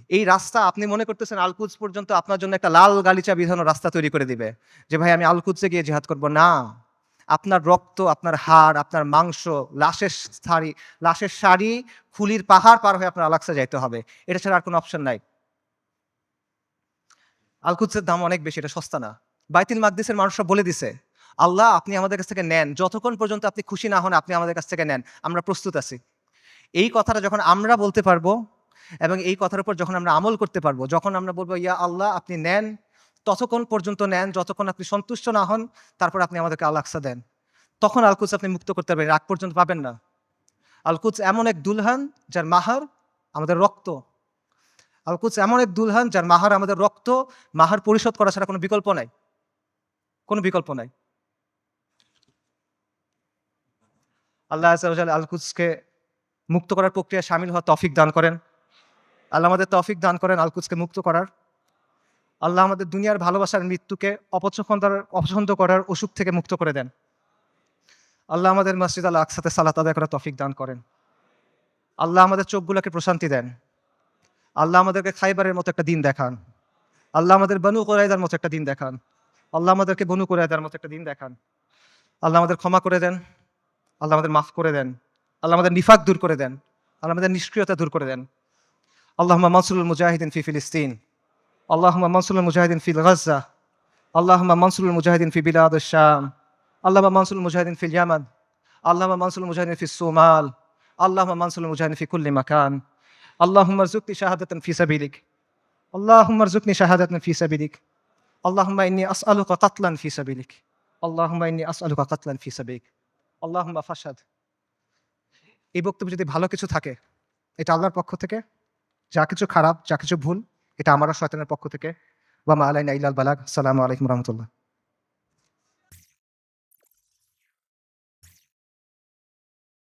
এই রাস্তা আপনি মনে করতেছেন আল-কুদস পর্যন্ত আপনার জন্য একটা লাল গালিচা বিধানো রাস্তা তৈরি করে দিবে যে ভাই আমি আল-কুদসে গিয়ে জিহাদ করব না। আপনার রক্ত, আপনার হাড়, আপনার মাংস, লাশের শাড়ি, খুলির পাহাড় পার হয়ে আপনার আল-আকসা যাইতে হবে। এটা ছাড়া আর কোনো অপশন নাই। আল-কুদসের দাম অনেক বেশি, এটা সস্তা না। বাইতুল মাকদিসের মানুষরা বলে দিছে, আল্লাহ আপনি আমাদের কাছ থেকে নেন, যতক্ষণ পর্যন্ত আপনি খুশি না হন আপনি আমাদের কাছ থেকে নেন, আমরা প্রস্তুত আছি। এই কথাটা যখন আমরা বলতে পারবো এবং এই কথার উপর যখন আমরা আমল করতে পারবো, যখন আমরা বলবো ইয়া আল্লাহ আপনি নেন, ততক্ষণ পর্যন্ত নেন যতক্ষণ আপনি সন্তুষ্ট না হন, তারপর আপনি আমাদেরকে আল-আকসা দেন, তখন আল-কুদস আপনি মুক্ত করতে পারবেন, আগ পর্যন্ত পাবেন না। আল-কুদস এমন এক দুলহান যার মাহার আমাদের রক্ত। আল-কুদস এমন এক দুলহান যার মাহার আমাদের রক্ত। মাহার পরিশোধ করা ছাড়া কোনো বিকল্প নাই, কোনো বিকল্প নাই। আল্লাহ আযজা ওয়া জাল্লা আল-কুদসকে মুক্ত করার প্রক্রিয়ায় শামিল হওয়ার তৌফিক দান করেন। আল্লাহ আমাদের তৌফিক দান করেন আল-কুদসকে মুক্ত করার। আল্লাহ আমাদের দুনিয়ার ভালোবাসার মৃত্যুকে অপছন্দ করার অসুখ থেকে মুক্ত করে দেন। আল্লাহ আমাদের মসজিদ আল আকসাতে সালাত আদায় করার তৌফিক দান করেন। আল্লাহ আমাদের চোখগুলোকে প্রশান্তি দেন। আল্লাহ আমাদেরকে খাইবারের মতো একটা দিন দেখান। আল্লাহ আমাদের বনু কুরাইযার মতো একটা দিন দেখান। আল্লাহ আমাদেরকে বনু কুরাইযার মতো একটা দিন দেখান। আল্লাহ আমাদের ক্ষমা করে দেন। আল্লাহ আমাদের মাফ করে দেন। আল্লাহ আমাদের নিফাক দূর করে দেন। আল্লাহ আমাদের নিষ্ক্রিয়তা দূর করে দেন। আল্লাহুম্মা মানসুরুল মুজাহিদিন ফি ফিলিস্তিন। আল্লাহুম্মা মানসুরুল মুজাহিদিন ফি গাজ্জা। আল্লাহুম্মা মানসুরুল মুজাহিদিন ফি বিলাদিশ শাম। আল্লাহুম্মা মানসুরুল মুজাহিদিন ফিল ইয়ামান। আল্লাহুম্মা মানসুরুল মুজাহিদিন ফিস সোমাল। আল্লাহুম্মা মানসুরুল মুজাহিদিন ফি কুল্লি মাকান। আল্লাহুম্মা রযুকনি শাহাদাতান ফি সাবিলিক। আল্লাহুম্মা রযুকনি শাহাদাতান ফি সাবিলিক। আল্লাহুম্মা ইন্নী আসআলুকা কাতলান ফি সাবিলিক। আল্লাহুম্মা ইন্নী আসআলুকা কাতলান ফি সাবিলিক। আল্লাহুম্মা ফাশহাদ। এই বক্তব্যে যদি ভালো কিছু থাকে এটা আল্লাহর পক্ষ থেকে, যা কিছু খারাপ, যা কিছু ভুল এটা আমার আর শয়তানের পক্ষ থেকে। ওয়া মা আলাইনা ইল্লাল বালাগ। আসসালামু আলাইকুম ওয়া রাহমাতুল্লাহ।